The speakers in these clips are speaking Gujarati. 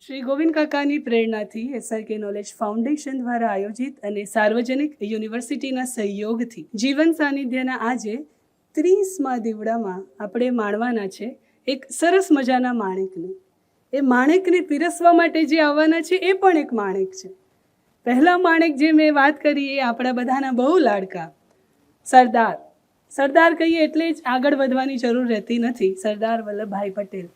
શ્રી ગોવિંદ કાકાની પ્રેરણાથી SRK નોલેજ ફાઉન્ડેશન દ્વારા આયોજિત અને સાર્વજનિક યુનિવર્સિટીના સહયોગથી જીવન સાનિધ્યના આજે 30મા દીવડામાં આપણે માણવાના છે એક સરસ મજાના માણેકને. એ માણેકને પીરસવા માટે જે આવવાના છે એ પણ એક માણેક છે. પહેલા માણેક જે મેં વાત કરી એ આપણા બધાના બહુ લાડકા સરદાર. સરદાર કહીએ એટલે જ આગળ વધવાની જરૂર રહેતી નથી. સરદાર વલ્લભભાઈ પટેલ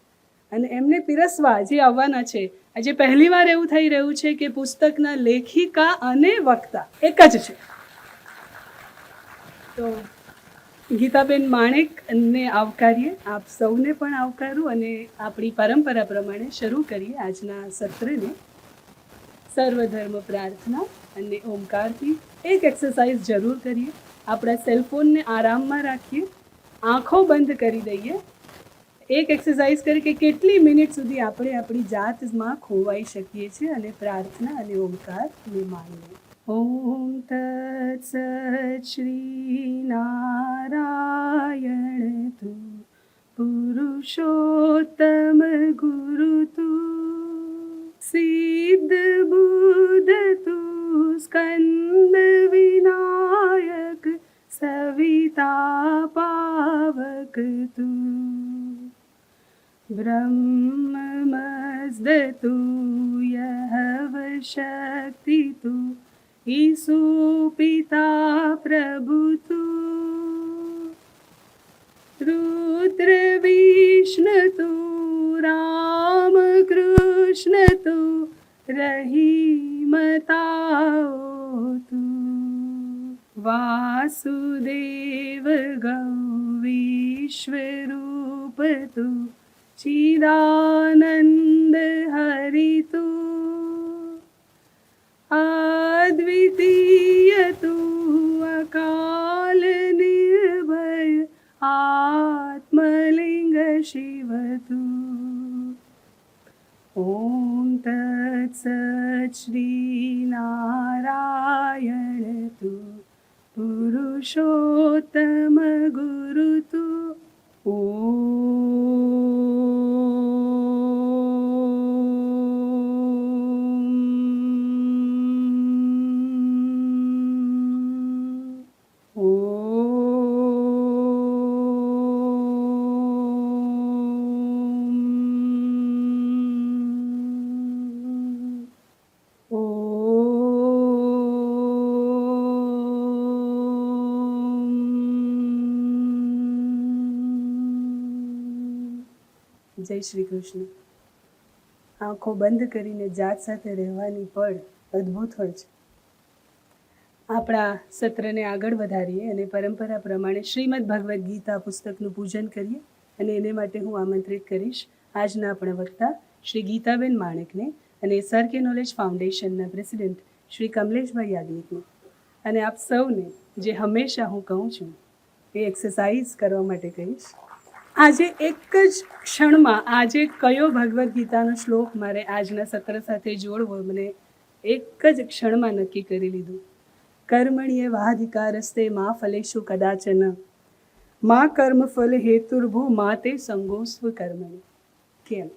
અને એમને પીરસવા જે આવવાના છે. આજે પહેલીવાર એવું થઈ રહ્યું છે કે પુસ્તકના લેખિકા અને વક્તા એક જ છે. તો ગીતાબેન માણેકને આવકારીએ, આપ સૌને પણ આવકારું અને આપણી પરંપરા પ્રમાણે શરૂ કરીએ આજના સત્રને. સર્વધર્મ પ્રાર્થના અને ઓમકારથી એક એક્સરસાઇઝ જરૂર કરીએ. આપણા સેલફોનને આરામમાં રાખીએ, આંખો બંધ કરી દઈએ. એક એક્સરસાઇઝ કરી કે કેટલી મિનિટ સુધી આપણે આપણી જાતમાં ખોવાઈ શકીએ છીએ અને પ્રાર્થના અને ઓમકારને માનીએ. ઓમ તત્સત શ્રી નારાયણ તું પુરુષોત્તમ ગુરુ તું સિદ્ધ બુદ્ધ તું સ્કંદ વિનાયક સવિતા પાવક તું ब्रह्ममस्द तु यः शक्ति तु ईसु पिता प्रभु तु रुद्र विष्णु तु राम कृष्ण तु रहीमताओ तु वासुदेव गौ विश्वरूप तु चिदानंद हरि तू अद्वितीय तू अकाल निर्भय आत्मलिंग शिव तू. ओम तत्सत श्री नारायण तू पुरुषोत्तम गुरु तू. જય શ્રી કૃષ્ણ. આંખો બંધ કરીને જાત સાથે રહેવાની પળ અદ્ભુત હોય છે. આપણા સત્રને આગળ વધારીએ અને પરંપરા પ્રમાણે શ્રીમદ ભગવદ્ ગીતા પુસ્તકનું પૂજન કરીએ અને એને માટે હું આમંત્રિત કરીશ આજના આપણા વક્તા શ્રી ગીતાબેન માણેકને અને SRK નોલેજ ફાઉન્ડેશનના પ્રેસિડેન્ટ શ્રી કમલેશભાઈ યાજ્ઞિકને. અને આપ સૌને જે હંમેશા હું કહું છું એ એક્સરસાઇઝ કરવા માટે કહીશ. આજે એક જ ક્ષણમાં આજે કયો ભગવદ્ ગીતાનો શ્લોક મારે આજના સત્ર સાથે જોડવો મને એક જ ક્ષણમાં નક્કી કરી લીધું. કર્મણ્ય વાધિકારસ્તે મા ફલેષુ કદાચન મા કર્મ ફલ હેતુર્ભુ મા તે સંગોસ્વ કર્મણી. કેમ?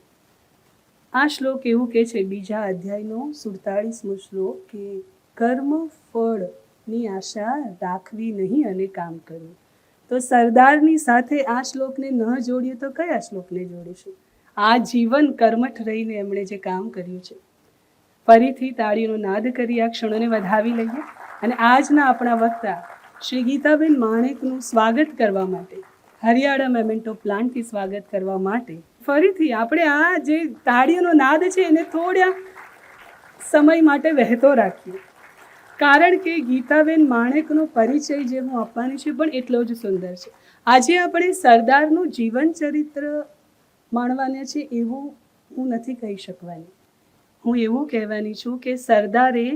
આ શ્લોક એવું કે છે, બીજા અધ્યાયનો 47મો શ્લોક, કે કર્મ ફળની આશા રાખવી નહીં અને કામ કરવું. તો સરદારની સાથે આ શ્લોકને ન જોડીએ તો કયા શ્લોકને જોડીશું? આ જીવન કર્મઠ રહીને એમણે જે કામ કર્યું છે. ફરીથી તાળીનો નાદ કરી આ ક્ષણોને વધાવી લઈએ અને આજના આપણા વક્તા શ્રી ગીતાબેન માણેકનું સ્વાગત કરવા માટે, હરિયાળા મેમેન્ટો પ્લાન્ટથી સ્વાગત કરવા માટે ફરીથી આપણે આ જે તાળીઓનો નાદ છે એને થોડા સમય માટે વહેતો રાખીએ. કારણ કે ગીતાબેન માણેકનો પરિચય જે હું આપવાની છું પણ એટલો જ સુંદર છે. આજે આપણે સરદારનું જીવન ચરિત્ર માણવાના છે એવું હું નથી કહી શકવાની. હું એવું કહેવાની છું કે સરદારે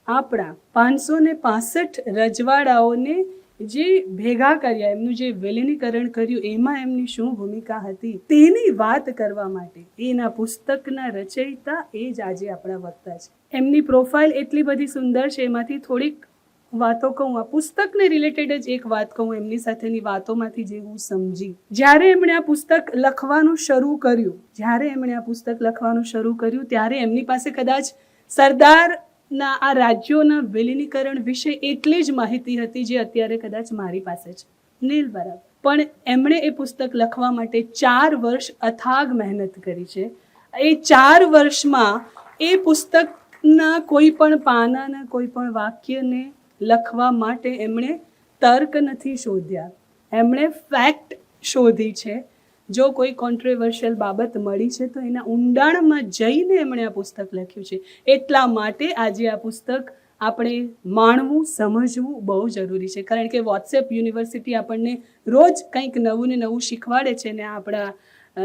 આપણા 565 રજવાડાઓને જે ભેગા કર્યા, એમનું જે વિલીનીકરણ કર્યું, એમાં એમની શું ભૂમિકા હતી તેની વાત કરવા માટે એના પુસ્તકના રચયિતા એ જ આજે આપણા વક્તા છે. એમની પ્રોફાઇલ એટલી બધી સુંદર છે, એમાંથી થોડીક વાતો કહું, આ પુસ્તકને રિલેટેડ જ એક વાત કહું, એમની સાથેની વાતોમાંથી જે હું સમજી. જ્યારે એમણે આ પુસ્તક લખવાનું શરૂ કર્યું ત્યારે એમની પાસે કદાચ સરદારના આ રાજ્યોના વિલીનીકરણ વિશે એટલી જ માહિતી હતી જે અત્યારે કદાચ મારી પાસે છે. નીલ બરાબર. પણ એમણે એ પુસ્તક લખવા માટે 4 વર્ષ અથાગ મહેનત કરી છે. એ 4 વર્ષમાં એ પુસ્તકના કોઈ પણ પાનાના કોઈ પણ વાક્યને લખવા માટે એમણે તર્ક નથી શોધ્યા, એમણે ફેક્ટ શોધી છે. જો કોઈ કોન્ટ્રોવર્શિયલ બાબત મળી છે તો એના ઊંડાણમાં જઈને એમણે આ પુસ્તક લખ્યું છે. એટલા માટે આજે આ પુસ્તક આપણે માણવું, સમજવું બહુ જરૂરી છે. કારણ કે વોટ્સએપ યુનિવર્સિટી આપણને રોજ કંઈક નવું ને નવું શીખવાડે છે ને આપણા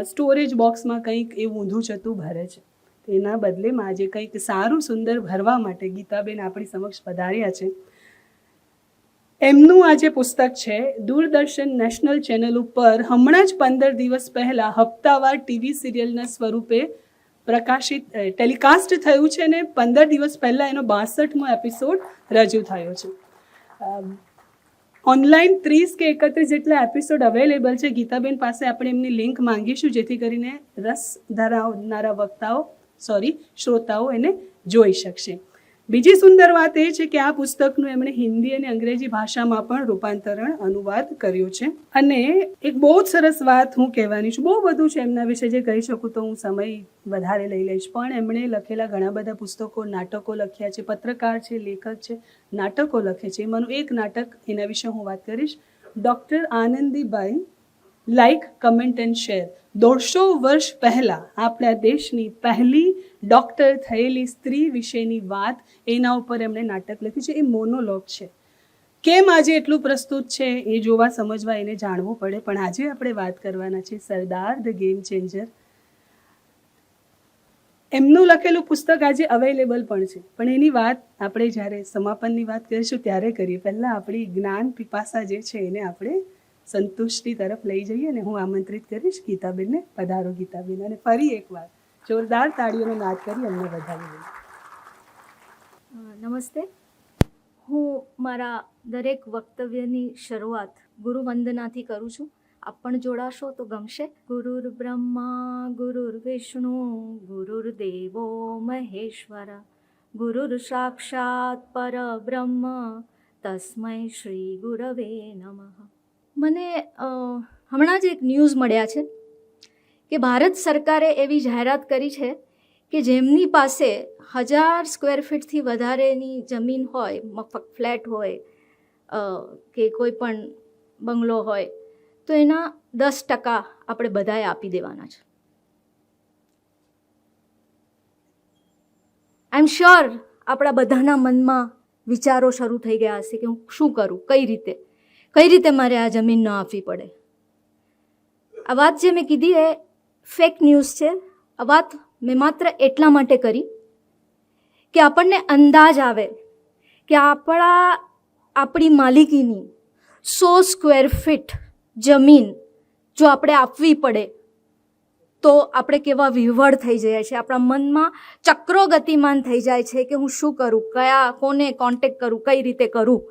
સ્ટોરેજ બોક્સમાં કંઈક એવું ઊંધું જતું ભરે છે. એના બદલેમાં આજે કંઈક સારું સુંદર ભરવા માટે ગીતાબેન આપણી સમક્ષ પધાર્યા છે. એમનું આ જે પુસ્તક છે દૂરદર્શન નેશનલ ચેનલ ઉપર હમણાં જ 15 દિવસ પહેલાં હપ્તાવાર ટીવી સિરિયલના સ્વરૂપે ટેલિકાસ્ટ થયું છે ને 15 દિવસ પહેલાં એનો 62મો એપિસોડ રજૂ થયો છે. ઓનલાઈન 30 કે 31 જેટલા એપિસોડ અવેલેબલ છે. ગીતાબેન પાસે આપણે એમની લિંક માંગીશું જેથી કરીને રસ ધરાવનારા શ્રોતાઓ એને જોઈ શકશે. બીજી સુંદર વાત એ છે કે આ પુસ્તકનું એમણે હિન્દી અને અંગ્રેજી ભાષામાં પણ રૂપાંતરણ અનુવાદ કર્યો છે. અને એક બહુ જ સરસ વાત હું કહેવાની છું. બહુ બધું છે એમના વિશે જે કહી શકું તો હું સમય વધારે લઈ લઈશ, પણ એમણે લખેલા ઘણા બધા પુસ્તકો, નાટકો લખ્યા છે, પત્રકાર છે, લેખક છે, નાટકો લખે છે. એમાંનું એક નાટક, એના વિશે હું વાત કરીશ. Doctor Anandibai like, comment and share. 150 વર્ષ પહેલાં આપણા દેશની પહેલી ડૉક્ટર થયેલી સ્ત્રી વિશેની વાત, એના ઉપર એમણે નાટક લખ્યું છે. એ મોનોલોગ છે. કેમ આજે એટલું પ્રસ્તુત છે એ જોવા, સમજવા, એને જાણવું પડે. પણ આજે આપણે વાત કરવાના છે સરદાર ધ ગેમ ચેન્જર. એમનું લખેલું પુસ્તક આજે અવેલેબલ પણ છે, પણ એની વાત આપણે જ્યારે સમાપનની વાત કરીશું ત્યારે કરીએ. પહેલાં આપણી જ્ઞાન પિપાસા જે છે એને આપણે સંતુષ્ટિ તરફ લઈ જઈએ અને હું આમંત્રિત કરીશ ગીતાબેનને. પધારો ગીતાબેન, અને ફરી એકવાર જોરદાર તાળીઓનો નાદ કરી અમને વધાવી દઈએ. નમસ્તે. હું મારા દરેક વક્તવ્યની શરૂઆત ગુરુ વંદનાથી કરું છું. આપ પણ જોડાશો તો ગમશે. ગુરુર બ્રહ્મા ગુરુર વિષ્ણુ ગુરુર્દેવો મહેશ્વર ગુરુર સાક્ષાત પરબ્રહ્મ તસ્મૈ શ્રી ગુરવે નમઃ. મને હમણાં જ એક ન્યૂઝ મળ્યા છે કે ભારત સરકારે એવી જાહેરાત કરી છે કે જેમની પાસે 1000 સ્ક્વેર ફીટથી વધારેની જમીન હોય, મફત ફ્લેટ હોય કે કોઈ પણ બંગલો હોય, તો એના 10% આપણે બધાએ આપી દેવાના છે. આઈ એમ શ્યોર આપણા બધાના મનમાં વિચારો શરૂ થઈ ગયા હશે કે હું શું કરું, કઈ રીતે મારે આ જમીન ન આપવી પડે. આ વાત જે મેં કીધી એ ફેક ન્યૂઝ છે. આ વાત મેં માત્ર એટલા માટે કરી કે આપણને અંદાજ આવે કે આપણી માલિકીની 100 સ્ક્વેર ફીટ જમીન જો આપણે આપવી પડે તો આપણે કેવા વિહવળ થઈ જાય છે. આપણા મનમાં ચક્રો ગતિમાન થઈ જાય છે કે હું શું કરું, કોને કોન્ટેક્ટ કરું, કઈ રીતે કરું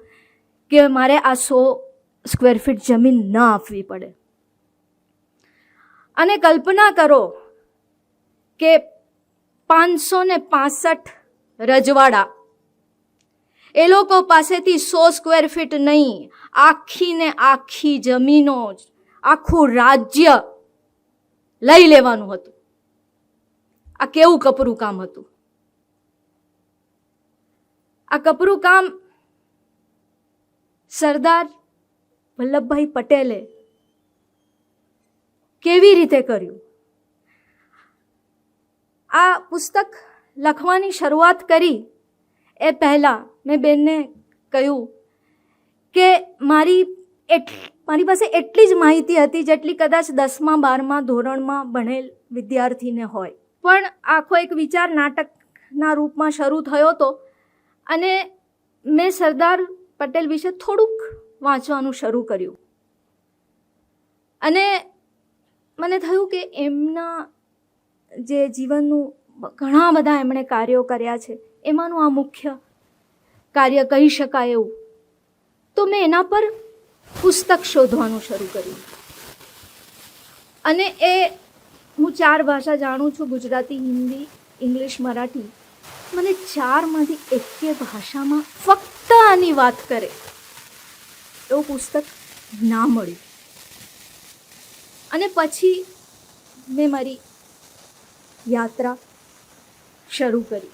કે મારે આ 100 સ્ક્વેર ફીટ જમીન ન આપવી પડે. અને કલ્પના કરો કે 565 રજવાડા, એ લોકો પાસેથી 100 સ્ક્વેર ફીટ નહીં, આખી ને આખી જમીનો, આખું રાજ્ય લઈ લેવાનું હતું. આ કેવું કપરું કામ હતું. આ કપરું કામ સરદાર વલ્લભભાઈ પટેલે કેવી રીતે કર્યું. આ પુસ્તક લખવાની શરૂઆત કરી એ પહેલાં મેં બેનને કહ્યું કે મારી પાસે એટલી જ માહિતી હતી જેટલી કદાચ 10મા 12મા ધોરણમાં ભણેલ વિદ્યાર્થીને હોય. પણ આખો એક વિચાર નાટકના રૂપમાં શરૂ થયો હતો અને મેં સરદાર પટેલ વિશે થોડુંક વાંચવાનું શરૂ કર્યું. અને મને થયું કે એમના જે જીવનનું ઘણા બધા એમણે કાર્યો કર્યા છે, એમાંનું આ મુખ્ય કાર્ય કહી શકાય એવું તો મેં એના પર પુસ્તક શોધવાનું શરૂ કર્યું. અને એ હું 4 ભાષા જાણું છું, ગુજરાતી, હિન્દી, ઇંગ્લિશ, મરાઠી. મને 4માંથી એકે ભાષામાં ફક્ત આની વાત કરે એવું પુસ્તક ના મળ્યું. અને પછી મેં મારી યાત્રા શરૂ કરી.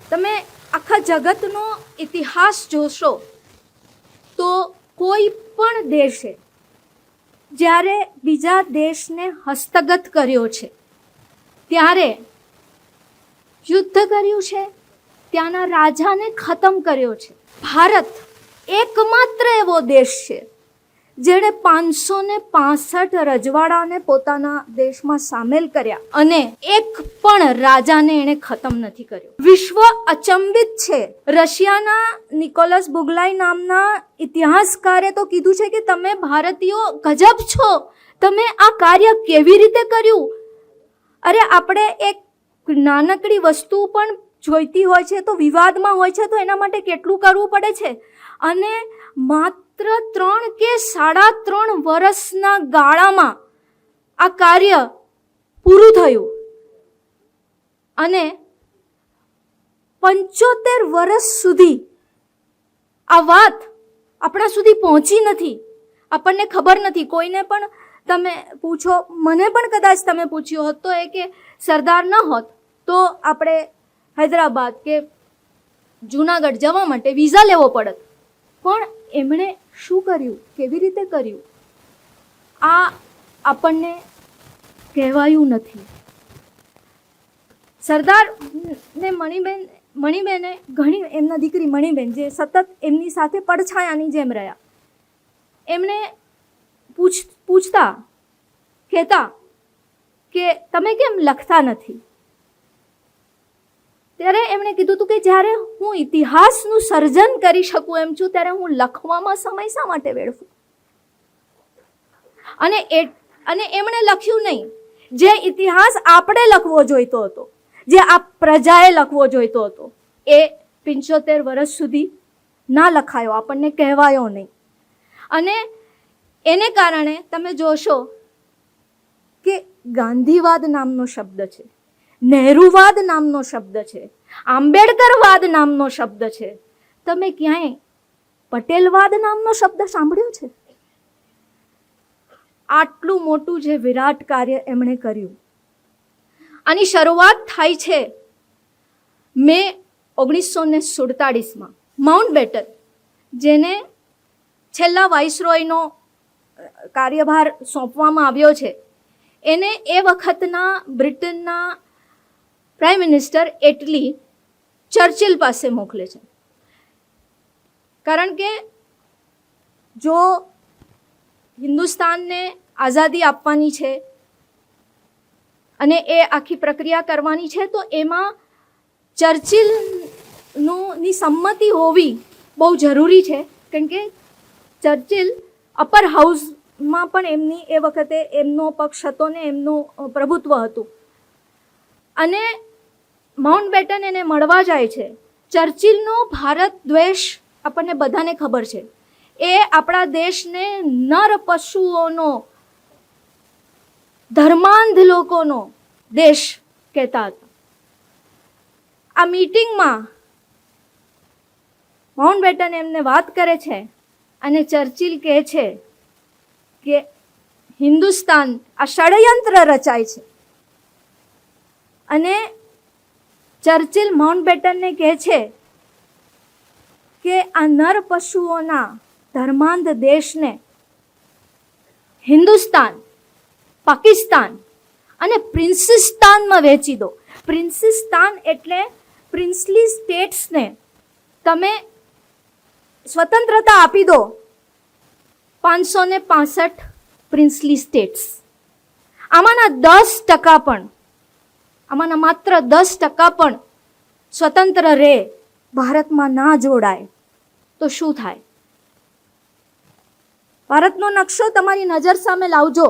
તમે આખા જગતનો ઇતિહાસ જોશો તો કોઈ પણ દેશે જ્યારે બીજા દેશને હસ્તગત કર્યો છે ત્યારે યુદ્ધ કર્યું છે, ત્યાંના રાજાને ખતમ કર્યો છે. ભારત એકમાત્ર એવો દેશ છે જેણે 565 રજવાડાને પોતાના દેશમાં સામેલ કર્યા અને એક પણ રાજાને એણે ખતમ નથી કર્યો. વિશ્વ અચંબિત છે. રશિયાના નિકોલસ બુગલાઈ નામના ઇતિહાસકારે તો કીધું છે કે તમે ભારતીયો ગજબ છો, તમે આ કાર્ય કેવી રીતે કર્યું. અરે આપણે એક નાનકડી વસ્તુ પણ જોઈતી હોય છે તો વિવાદમાં હોય છે તો એના માટે કેટલું કરવું પડે છે. અને માત્ર 3 કે 3.5 વર્ષના ગાળામાં આ કાર્ય પૂરું થયું અને 75 વર્ષ સુધી આ વાત આપણા સુધી પહોંચી નથી. આપણને ખબર નથી. કોઈને પણ તમે પૂછો, મને પણ કદાચ તમે પૂછ્યો હોત તો એ કે સરદાર ન હોત તો આપણે હૈદરાબાદ કે જૂનાગઢ જવા માટે વિઝા લેવો પડત. પણ એમણે શું કર્યું, કેવી રીતે કર્યું, આ આપણને કહેવાયું નથી. સરદાર ને મણિબેને ઘણી, એમના દીકરી મણિબેન જે સતત એમની સાથે પડછાયાની જેમ રહ્યા, એમણે પૂછતા કહેતા કે તમે કેમ લખતા નથી. ત્યારે એમણે કીધું હતું કે જ્યારે હું ઇતિહાસનું સર્જન કરી શકું એમ છું ત્યારે હું લખવામાં સમય શા માટે વેડફું. અને એમણે લખ્યું નહીં. જે ઇતિહાસ આપણે લખવો જોઈતો હતો, જે આ પ્રજાએ લખવો જોઈતો હતો, એ 75 વર્ષ સુધી ના લખાયો, આપણને કહેવાયો નહીં. અને એને કારણે તમે જોશો કે ગાંધીવાદ નામનો શબ્દ છે, નહેરુવાદ નામનો શબ્દ છે, આંબેડકરવાદ નામનો શબ્દ છે. તમે ક્યાંય પટેલવાદ નામનો શબ્દ સાંભળ્યો છે? આટલું મોટું જે વિરાટ કાર્ય એમણે કર્યું. આની શરૂઆત થાય છે મે 1947માં. માઉન્ટબેટન, જેને છેલ્લા વાઇસરોયનો કાર્યભાર સોંપવામાં આવ્યો છે, એને એ વખતના બ્રિટનના પ્રાઇમ મિનિસ્ટર એટલી ચર્ચિલ પાસે મોકલે છે. કારણ કે જો હિન્દુસ્તાનને આઝાદી આપવાની છે અને એ આખી પ્રક્રિયા કરવાની છે તો એમાં ચર્ચિલની સંમતિ હોવી બહુ જરૂરી છે. કારણ કે ચર્ચિલ અપર હાઉસમાં પણ એમની એ વખતે એમનો પક્ષ હતો ને એમનું પ્રભુત્વ હતું. અને માઉન્ટબેટન એને મળવા જાય છે. ચર્ચિલનો ભારત દ્વેષ આપણને બધાને ખબર છે. એ આપણા દેશને નર પશુઓનો, ધર્માંધ લોકોનો દેશ કહેતા હતા. આ મીટિંગમાં માઉન્ટબેટન એમને વાત કરે છે અને ચર્ચિલ કહે છે કે હિન્દુસ્તાન, આ ષડયંત્ર રચાય છે. અને ચર્ચિલ માઉન્ટબેટનને કહે છે કે આ નર પશુઓના ધર્માંધ દેશને હિન્દુસ્તાન, પાકિસ્તાન અને પ્રિન્સિસ્તાનમાં વહેંચી દો. પ્રિન્સિસ્તાન એટલે પ્રિન્સલી સ્ટેટ્સને તમે સ્વતંત્રતા આપી દો. 565 પ્રિન્સલી સ્ટેટ્સ, આમાંના માત્ર 10% પણ સ્વતંત્ર રહે, ભારતમાં ના જોડાય તો શું થાય? ભારતનો નકશો તમારી નજર સામે લાવજો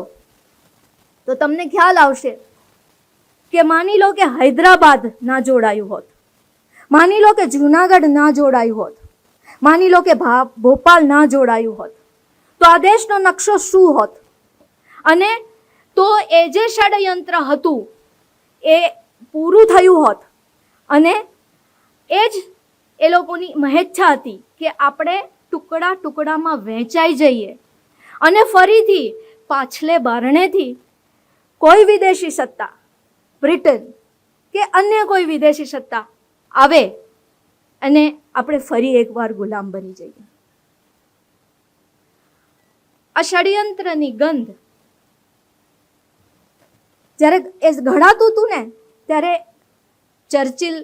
તો તમને ખ્યાલ આવશે કે માની લો કે હૈદરાબાદ ના જોડાયું હોત, માની લો કે જૂનાગઢ ના જોડાયું હોત, માની લો કે ભોપાલ ના જોડાયું હોત તો આ દેશનો નકશો શું હોત? અને તો એ જે ષડયંત્ર હતું એ પૂરું થયું હોત અને એ જ એ લોકોની મહેચ્છા હતી કે આપણે ટુકડા ટુકડામાં વહેંચાઈ જઈએ અને ફરીથી પાછલે બારણેથી કોઈ વિદેશી સત્તા, બ્રિટન કે અન્ય કોઈ વિદેશી સત્તા આવે અને આપણે ફરી એકવાર ગુલામ બની જઈએ. આ ષડયંત્રની ગંધ જ્યારે એ ઘડાતું હતું ને ત્યારે ચર્ચિલ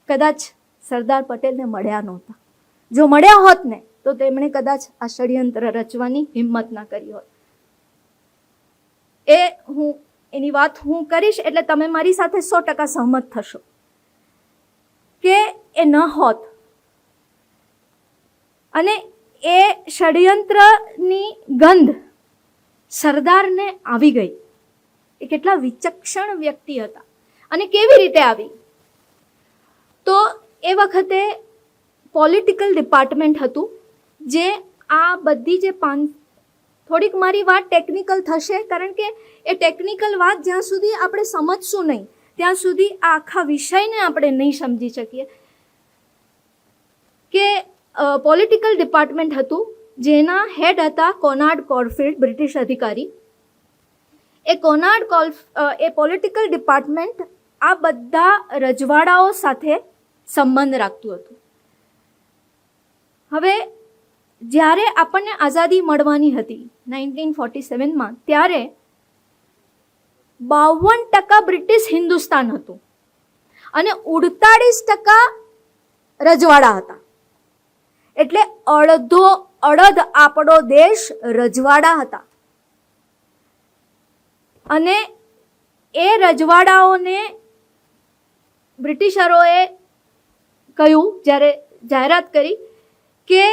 કદાચ સરદાર પટેલને મળ્યા નહોતા. જો મળ્યા હોત ને તો તેમણે કદાચ આ ષડયંત્ર રચવાની હિંમત ના કરી હોત. એની વાત હું કરીશ એટલે તમે મારી સાથે 100% સહમત થશો કે એ ન હોત. અને એ ષડયંત્રની ગંધ સરદારને આવી ગઈ. એ કેટલા વિચક્ષણ વ્યક્તિ હતા અને કેવી રીતે આવી? તો એ વખતે પોલિટિકલ ડિપાર્ટમેન્ટ હતું જે આ બધી જે થોડીક મારી વાત ટેકનિકલ થશે કારણ કે એ ટેકનિકલ વાત જ્યાં સુધી આપણે સમજશું નહીં ત્યાં સુધી આ આખા વિષયને આપણે નહીં સમજી શકીએ. કે પોલિટિકલ ડિપાર્ટમેન્ટ હતું જેના હેડ હતા કોનાર્ડ કોરફિલ્ડ, બ્રિટિશ અધિકારી. એ પોલિટિકલ ડિપાર્ટમેન્ટ આ બધા રજવાડાઓ સાથે સંબંધ રાખતું હતું. હવે જ્યારે આપણને આઝાદી મળવાની હતી 1947માં ત્યારે 52% બ્રિટિશ હિન્દુસ્તાન હતું અને 48% રજવાડા હતા. એટલે અડધ આપણો દેશ રજવાડા હતા. અને એ રજવાડાઓને બ્રિટિશરોએ કહ્યું, જ્યારે જાહેરાત કરી કે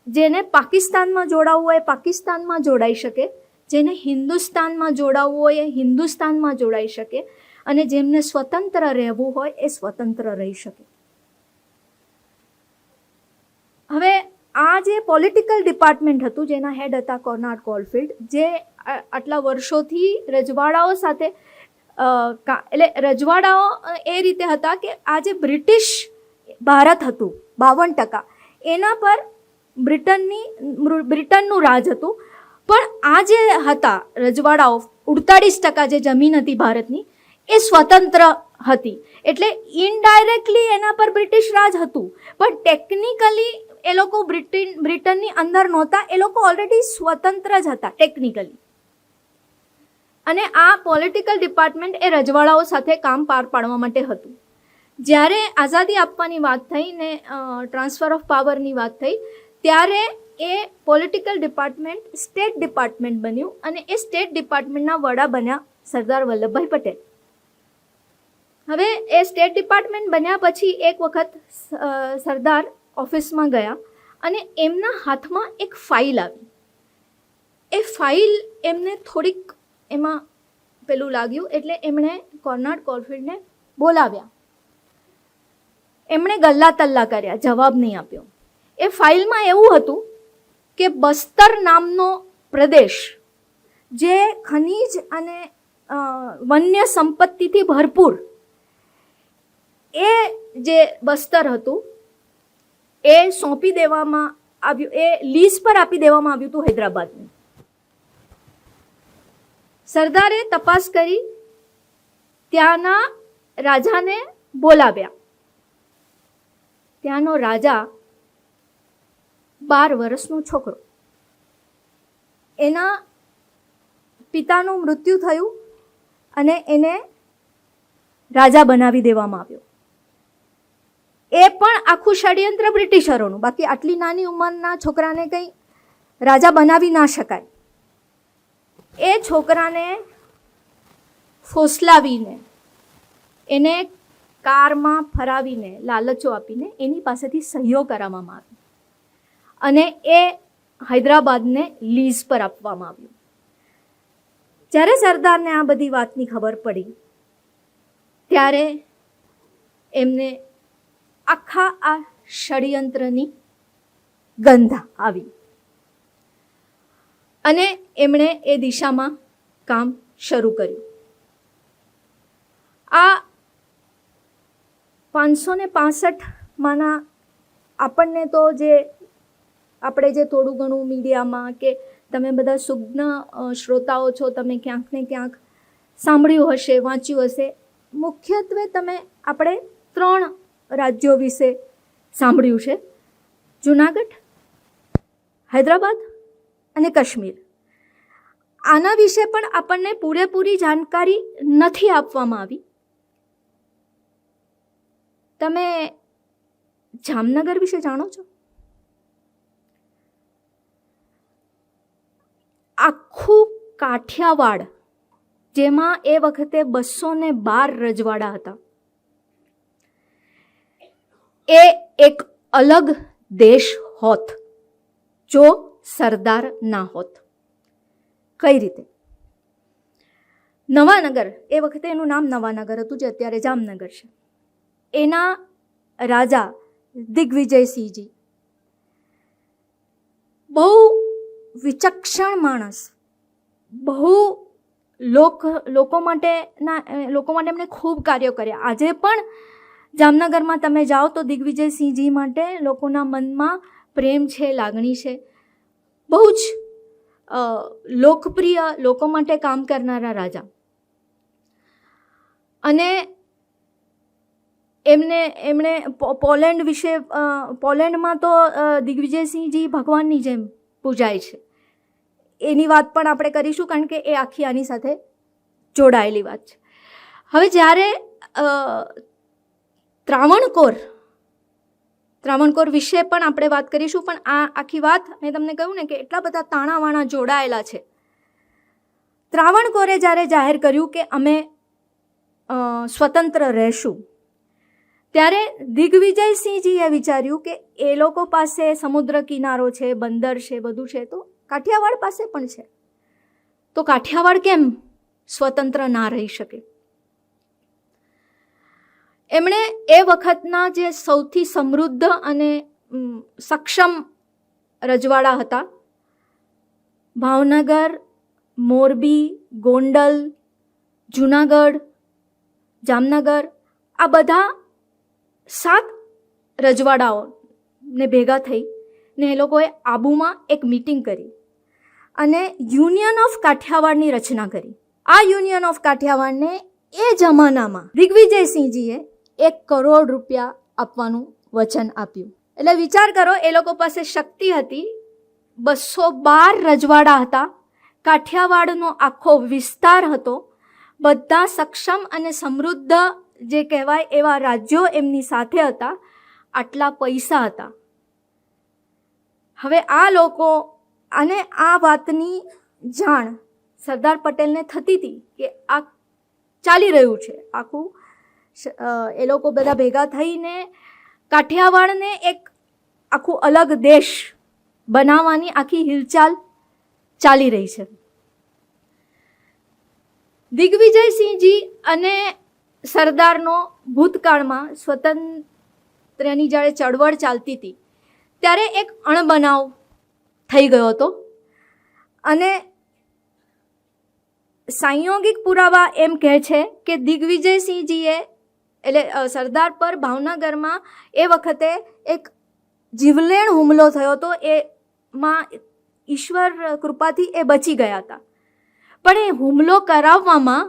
જેને પાકિસ્તાનમાં જોડાવવું હોય પાકિસ્તાનમાં જોડાઈ શકે, જેને હિન્દુસ્તાનમાં જોડાવવું હોય એ હિન્દુસ્તાનમાં જોડાઈ શકે અને જેમને સ્વતંત્ર રહેવું હોય એ સ્વતંત્ર રહી શકે. હવે આ જે પોલિટિકલ ડિપાર્ટમેન્ટ હતું જેના હેડ હતા કોનાર્ડ કોરફિલ્ડ, જે આટલા વર્ષોથી રજવાડાઓ સાથે એટલે રજવાડાઓ એ રીતે હતા કે આ જે બ્રિટિશ ભારત હતું 52% એના પર બ્રિટનનું રાજ હતું. પણ આ જે હતા રજવાડાઓ 48% જે જમીન હતી ભારતની એ સ્વતંત્ર હતી. એટલે ઇનડાયરેક્ટલી એના પર બ્રિટિશ રાજ હતું પણ ટેકનિકલી એ લોકો બ્રિટનની અંદર નહોતા. એ લોકો ઓલરેડી સ્વતંત્ર જ હતા ટેકનિકલી. અને આ પોલિટિકલ ડિપાર્ટમેન્ટ એ રજવાડાઓ સાથે કામ પાર પાડવા માટે હતું. જ્યારે આઝાદી આપવાની વાત થઈ ને ટ્રાન્સફર ઓફ પાવરની વાત થઈ ત્યારે એ પોલિટિકલ ડિપાર્ટમેન્ટ સ્ટેટ ડિપાર્ટમેન્ટ બન્યું અને એ સ્ટેટ ડિપાર્ટમેન્ટના વડા બન્યા સરદાર વલ્લભભાઈ પટેલ. હવે એ સ્ટેટ ડિપાર્ટમેન્ટ બન્યા પછી એક વખત સરદાર ઓફિસમાં ગયા અને એમના હાથમાં એક ફાઇલ આવી. એ ફાઇલ એમને થોડીક એમાં પેલું લાગ્યું એટલે એમણે કોનાર્ડ કોરફિલ્ડને બોલાવ્યા. એમણે ગલ્લા તલ્લા કર્યા, જવાબ નહીં આપ્યો. એ ફાઇલમાં એવું હતું કે બસ્તર નામનો પ્રદેશ જે ખનીજ અને વન્ય સંપત્તિથી ભરપૂર એ જે બસ્તર હતું એ સોંપી દેવામાં આવ્યું, એ લીઝ પર આપી દેવામાં આવ્યું હતું હૈદરાબાદને. સરદારે તપાસ કરી ત્યાંના રાજાને બોલાવ્યા. ત્યાંનો રાજા 12 વર્ષનો છોકરો, એના પિતાનું મૃત્યુ થયું અને એને રાજા બનાવી દેવામાં આવ્યો. એ પણ આખું ષડયંત્ર બ્રિટિશરોનું. બાકી આટલી નાની ઉંમરના છોકરાને કંઈ રાજા બનાવી ના શકાય. એ છોકરાને ફોસલાવીને એને કારમાં ફરાવીને લાલચો આપીને એની પાસેથી સહીઓ કરાવવામાં આવી અને એ હૈદરાબાદને લીઝ પર આપવામાં આવ્યું. જ્યારે સરદારને આ બધી વાતની ખબર પડી ત્યારે એમને આખા આ ષડયંત્રની ગંધ આવી અને એમણે એ દિશામાં કામ શરૂ કર્યું. આ 565 આપણને તો આપણે જે થોડું ઘણું મીડિયામાં કે તમે બધા સુજ્ઞ શ્રોતાઓ છો, તમે ક્યાંક ને ક્યાંક સાંભળ્યું હશે, વાંચ્યું હશે. મુખ્યત્વે આપણે 3 રાજ્યો વિશે સાંભળ્યું છે: જુનાગઢ, હૈદરાબાદ અને કાશ્મીર. આના વિશે પણ આપણને પૂરેપૂરી જાણકારી નથી આપવામાં આવી. તમે જામનગર વિશે જાણો છો? આખું કાઠિયાવાડ, જેમાં એ વખતે 212 રજવાડા હતા, એ એક અલગ દેશ હોત જો સરદાર ના હોત. કઈ રીતે? નવાનગર, એ વખતે એનું નામ નવાનગર હતું, જે અત્યારે જામનગર છે. એના રાજા દિગ્વિજયસિંહજી બહુ વિચક્ષણ માણસ, બહુ લોકો માટે એમણે ખૂબ કાર્યો કર્યા. આજે પણ જામનગરમાં તમે જાઓ તો દિગ્વિજયસિંહજી માટે લોકોના મનમાં પ્રેમ છે, લાગણી છે. બહુ જ લોકપ્રિય, લોકો માટે કામ કરનારા રાજા. અને એમણે પોલેન્ડ વિશે, પોલેન્ડમાં તો દિગ્વિજયસિંહજી ભગવાનની જેમ પૂજાય છે. એની વાત પણ આપણે કરીશું, કારણ કે એ આખી આની સાથે જોડાયેલી વાત છે. હવે જ્યારે ત્રાવણકોર વિશે પણ આપણે વાત કરીશું, પણ આ આખી વાત મેં તમને કહ્યું ને કે એટલા બધા તાણાવાણા જોડાયેલા છે. ત્રાવણકોરે જ્યારે જાહેર કર્યું કે અમે સ્વતંત્ર રહેશું, ત્યારે દિગ્વિજયસિંહજીએ વિચાર્યું કે એ લોકો પાસે સમુદ્ર કિનારો છે, બંદર છે, બધું છે, તો કાઠિયાવાડ પાસે પણ છે, તો કાઠિયાવાડ કેમ સ્વતંત્ર ના રહી શકે? એમણે એ વખતના જે સૌથી સમૃદ્ધ અને સક્ષમ રજવાડા હતા, ભાવનગર, મોરબી, ગોંડલ, જુનાગઢ, જામનગર, આ બધા 7 રજવાડાઓને ભેગા થઈ ને એ લોકોએ આબુમાં એક મીટિંગ કરી અને યુનિયન ઓફ કાઠિયાવાડની રચના કરી. આ યુનિયન ઓફ કાઠિયાવાડને એ જમાનામાં દિગ્વિજયસિંહજીએ 1 કરોડ રૂપિયા આપવાનું વચન આપ્યું. એટલે વિચાર કરો, એ લોકો પાસે શક્તિ હતી, 212 રજવાડા હતા, કાઠિયાવાડનો આખો વિસ્તાર હતો, બધા સક્ષમ અને સમૃદ્ધ જે કહેવાય એવા રાજ્યો એમની સાથે હતા, આટલા પૈસા હતા. હવે આ લોકો, અને આ વાતની જાણ સરદાર પટેલને થતી હતી કે આ ચાલી રહ્યું છે આખું. એ લોકો બધા ભેગા થઈને કાઠિયાવાડને એક આખું અલગ દેશ બનાવવાની આખી હિલચાલ ચાલી રહી છે. દિગ્વિજયસિંહજી અને સરદારનો ભૂતકાળમાં સ્વતંત્રની જ્યારે ચળવળ ચાલતી હતી ત્યારે એક અણબનાવ થઈ ગયો હતો અને સાંયોગિક પુરાવા એમ કહે છે કે દિગ્વિજયસિંહજીએ, એટલે સરદાર પર ભાવનગરમાં એ વખતે એક જીવલેણ હુમલો થયો હતો. એમાં ઈશ્વર કૃપાથી એ બચી ગયા હતા, પણ એ હુમલો કરાવવામાં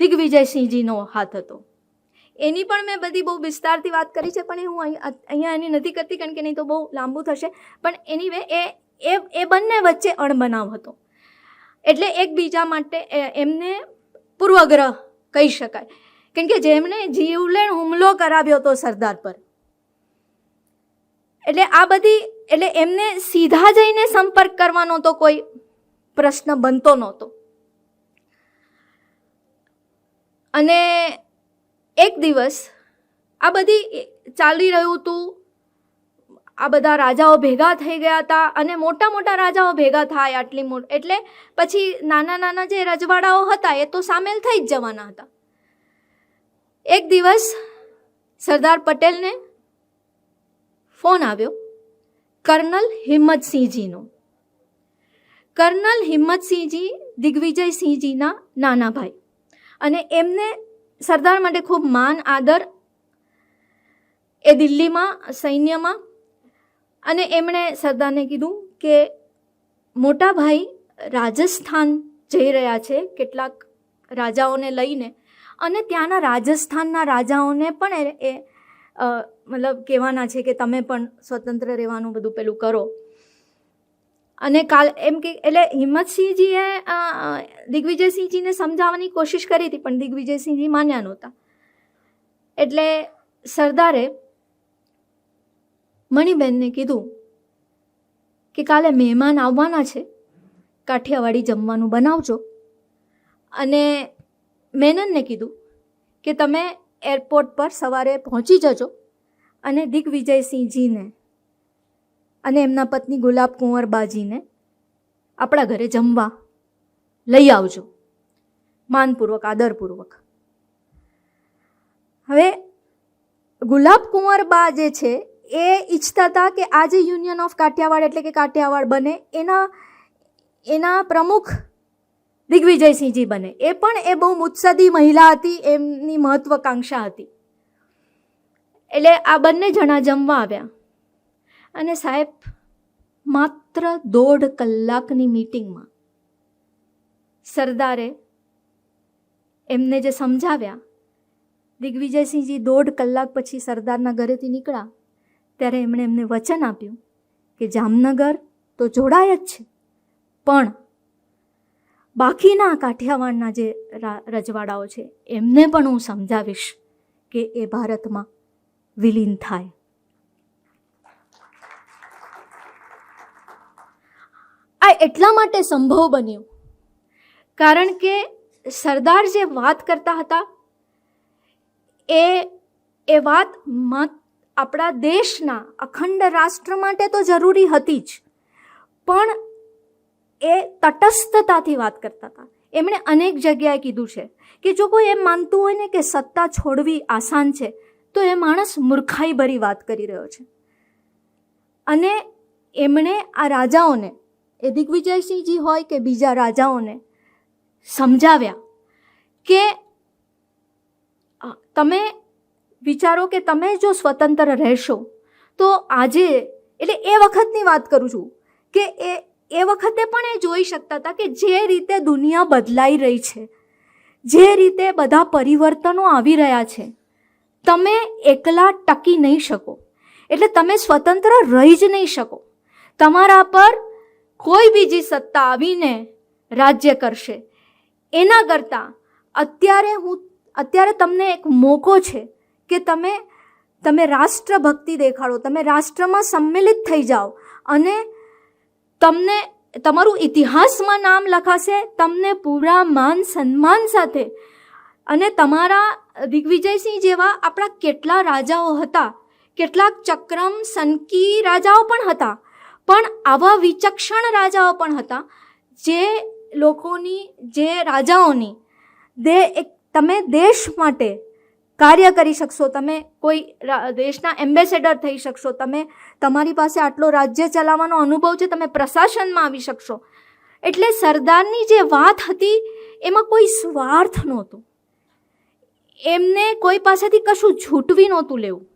દિગ્વિજયસિંહજીનો હાથ હતો. એની પણ મેં બધી બહુ વિસ્તારથી વાત કરી છે, પણ હું અહીંયા એની નથી કરતી, કારણ કે નહીં તો બહુ લાંબુ થશે. પણ એનીવે એ બંને વચ્ચે અણબનાવ હતો, એટલે એકબીજા માટે એમને પૂર્વગ્રહ કહી શકાય, કેમ કે જેમણે જીવલેણ હુમલો કરાવ્યો હતો સરદાર પર, એટલે એમને સીધા જઈને સંપર્ક કરવાનો તો કોઈ પ્રશ્ન બનતો નહોતો. અને એક દિવસ આ બધી ચાલી રહ્યું હતું, આ બધા રાજાઓ ભેગા થઈ ગયા હતા અને મોટા મોટા રાજાઓ ભેગા થાય એટલે પછી નાના નાના જે રજવાડાઓ હતા એ તો સામેલ થઈ જ જવાના હતા. એક દિવસ સરદાર પટેલને ફોન આવ્યો કર્નલ હિંમતસિંહજીનો. કર્નલ હિંમતસિંહજી દિગ્વિજયસિંહજીના નાના ભાઈ, અને એમને સરદાર માટે ખૂબ માન આદર એ દિલ્હીમાં સૈન્યમાં. અને એમણે સરદારને કીધું કે મોટા ભાઈ રાજસ્થાન જઈ રહ્યા છે કેટલાક રાજાઓને લઈને, અને ત્યાંના રાજસ્થાનના રાજાઓને પણ એ મતલબ કહેવાના છે કે તમે પણ સ્વતંત્ર રહેવાનું બધું પેલું કરો. અને કાલ એમ કે એટલે હિંમતસિંહજીએ દિગ્વિજયસિંહજીને સમજાવવાની કોશિશ કરી હતી, પણ દિગ્વિજયસિંહજી માન્યા નહોતા. એટલે સરદારે મણિબેનને કીધું કે કાલે મહેમાન આવવાના છે, કાઠિયાવાડી જમવાનું બનાવજો. અને મેનનને કીધું કે તમે એરપોર્ટ પર સવારે પહોંચી જજો અને દિગ્વિજયસિંહજીને અને એમના પત્ની ગુલાબ કુંવરબાજીને આપણા ઘરે જમવા લઈ આવજો, માનપૂર્વક આદરપૂર્વક. હવે ગુલાબ કુંવરબા જે છે એ ઈચ્છતા હતા કે આ જે યુનિયન ઓફ કાઠિયાવાડ એટલે કે કાઠિયાવાડ બને એના પ્રમુખ દિગ્વિજયસિંહજી બને. એ પણ એ બહુ મુત્સદી મહિલા હતી, એમની મહત્વકાંક્ષા હતી. એટલે આ બંને જણા જમવા આવ્યા. અને સાહેબ માત્ર 1.5 કલાકની મીટિંગમાં સરદારે એમને જે સમજાવ્યા, દિગ્વિજયસિંહજી 1.5 કલાક પછી સરદારના ઘરેથી નીકળ્યા ત્યારે એમણે એમને વચન આપ્યું કે જામનગર તો જોડાય જ છે, પણ બાકીના કાઠિયાવાડના જે રજવાડાઓ છે એમને પણ હું સમજાવીશ કે એ ભારતમાં વિલીન થાય. આ એટલા માટે સંભવ બન્યું કારણ કે સરદાર જે વાત કરતા હતા એ વાત આપણા દેશના અખંડ રાષ્ટ્ર માટે તો જરૂરી હતી જ, પણ એ તટસ્થતાથી વાત કરતા હતા. એમણે અનેક જગ્યાએ કીધું છે કે જો કોઈ એમ માનતું હોય ને કે સત્તા છોડવી આસાન છે તો એ માણસ મૂર્ખાઈભરી વાત કરી રહ્યો છે. અને એમણે આ રાજાઓને, એ દિગ્વિજયસિંહજી હોય કે બીજા રાજાઓને સમજાવ્યા કે તમે વિચારો કે તમે જો સ્વતંત્ર રહેશો તો આજે, એટલે એ વખતની વાત કરું છું કે એ વખતે પણ એ જોઈ શકતા હતા કે જે રીતે દુનિયા બદલાઈ રહી છે, જે રીતે બધા પરિવર્તનો આવી રહ્યા છે, તમે એકલા ટકી નહીં શકો. એટલે તમે સ્વતંત્ર રહી જ નહીં શકો. તમારા પર કોઈ બીજી સત્તા આવીને રાજ્ય કરશે. એના કરતાં અત્યારે તમને એક મોકો છે કે તમે રાષ્ટ્રભક્તિ દેખાડો, તમે રાષ્ટ્રમાં સંમિલિત થઈ જાઓ અને તમને તમારું ઇતિહાસમાં નામ લખાશે, તમને પૂરા માન સન્માન સાથે. અને તમારા દિગ્વિજયસિંહ જેવા આપણા કેટલા રાજાઓ હતા, કેટલાક ચક્રમ સનકી રાજાઓ પણ હતા, પણ આવા વિચક્ષણ રાજાઓ પણ હતા જે લોકોની, જે રાજાઓની તમે દેશ માટે કાર્ય કરી શકશો, તમે કોઈ દેશના એમ્બેસેડર થઈ શકશો, તમારી પાસે આટલો રાજ્ય ચલાવવાનો અનુભવ છે, તમે પ્રશાસનમાં આવી શકશો. એટલે સરદારની જે વાત હતી એમાં કોઈ સ્વાર્થ નહોતો. એમને કોઈ પાસેથી કશું છૂટવી નહોતું લેવું,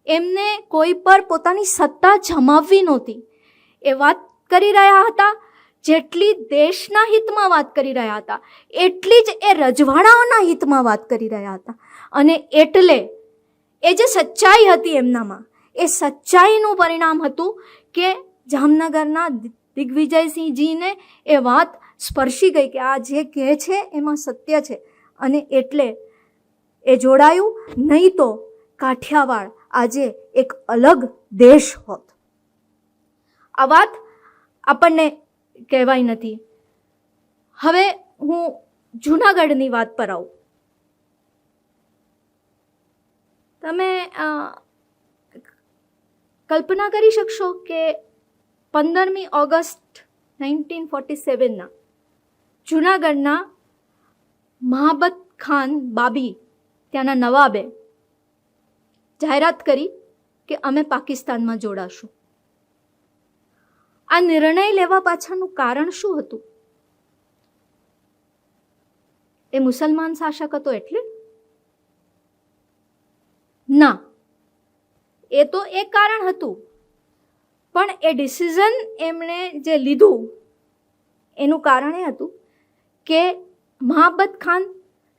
એમને કોઈ પર પોતાની સત્તા જમાવવી નહોતી. એ વાત કરી રહ્યા હતા, જેટલી દેશના હિતમાં વાત કરી રહ્યા હતા એટલી જ એ રજવાડાઓના હિતમાં વાત કરી રહ્યા હતા. અને એટલે એ જે સચ્ચાઈ હતી એમનામાં, એ સચ્ચાઈનું પરિણામ હતું કે જામનગરના દિગ્વિજયસિંહજીને એ વાત સ્પર્શી ગઈ કે આ જે કહે છે એમાં સત્ય છે. અને એટલે એ જોડાયું, નહીં તો કાઠિયાવાડ આજે એક અલગ દેશ હોત. આ વાત આપણને કહેવાય નથી. હવે હું જૂનાગઢની વાત પર આવું. તમે કલ્પના કરી શકશો કે 15મી ઓગસ્ટ 1947 જૂનાગઢના મહાબત ખાન બાબી, ત્યાંના નવાબે જાહેરાત કરી કે અમે પાકિસ્તાનમાં જોડાશું. આ નિર્ણય લેવા પાછળનું કારણ શું હતું? એ મુસલમાન શાસક હતો એટલે? ના, એ તો એક કારણ હતું, પણ એ ડિસિઝન એમણે જે લીધું એનું કારણ એ હતું કે મહાબત ખાન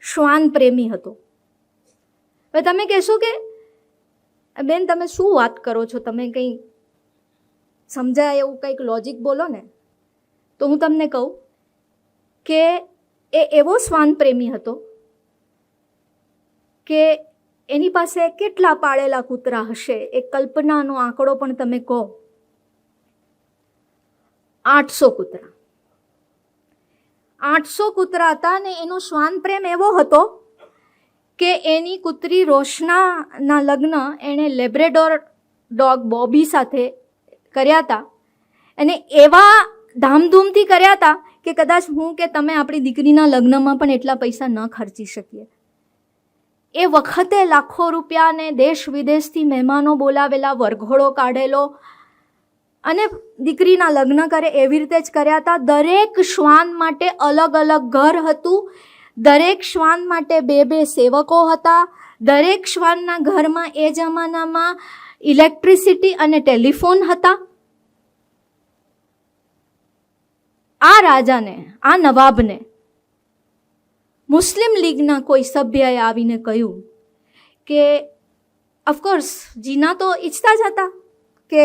શ્વાન પ્રેમી હતો. હવે તમે કહેશો કે બેન તમે શું વાત કરો છો, તમે કંઈ સમજાય એવું કંઈક લોજિક બોલો ને. તો હું તમને કહું કે એ એવો શ્વાન પ્રેમી હતો કે એની પાસે કેટલા પાળેલા કૂતરા હશે, એ કલ્પનાનો આંકડો પણ તમે કહો, 800 કૂતરા. 800 કૂતરા હતા ને એનો શ્વાન પ્રેમ એવો હતો કે એની કૂતરી રોશનાના લગ્ન એણે લેબ્રેડોર ડોગ બોબી સાથે કર્યા હતા, અને એવા ધામધૂમથી કર્યા હતા કે કદાચ હું કે તમે આપણી દીકરીના લગ્નમાં પણ એટલા પૈસા ન ખર્ચી શકીએ. એ વખતે લાખો રૂપિયાને દેશ વિદેશથી મહેમાનો બોલાવેલા, વરઘોડો કાઢેલો અને દીકરીના લગ્ન કરે એવી રીતે જ કર્યા હતા. દરેક શ્વાન માટે અલગ અલગ ઘર હતું, દરેક શ્વાન માટે 2 સેવકો હતા, દરેક શ્વાનના ઘરમાં એ જમાનામાં ઇલેક્ટ્રિસિટી અને ટેલિફોન હતા. આ રાજાને, આ નવાબને મુસ્લિમ લીગના કોઈ સભ્યએ આવીને કહ્યું કે ઓફકોર્સ જીના તો ઈચ્છતા જ હતા કે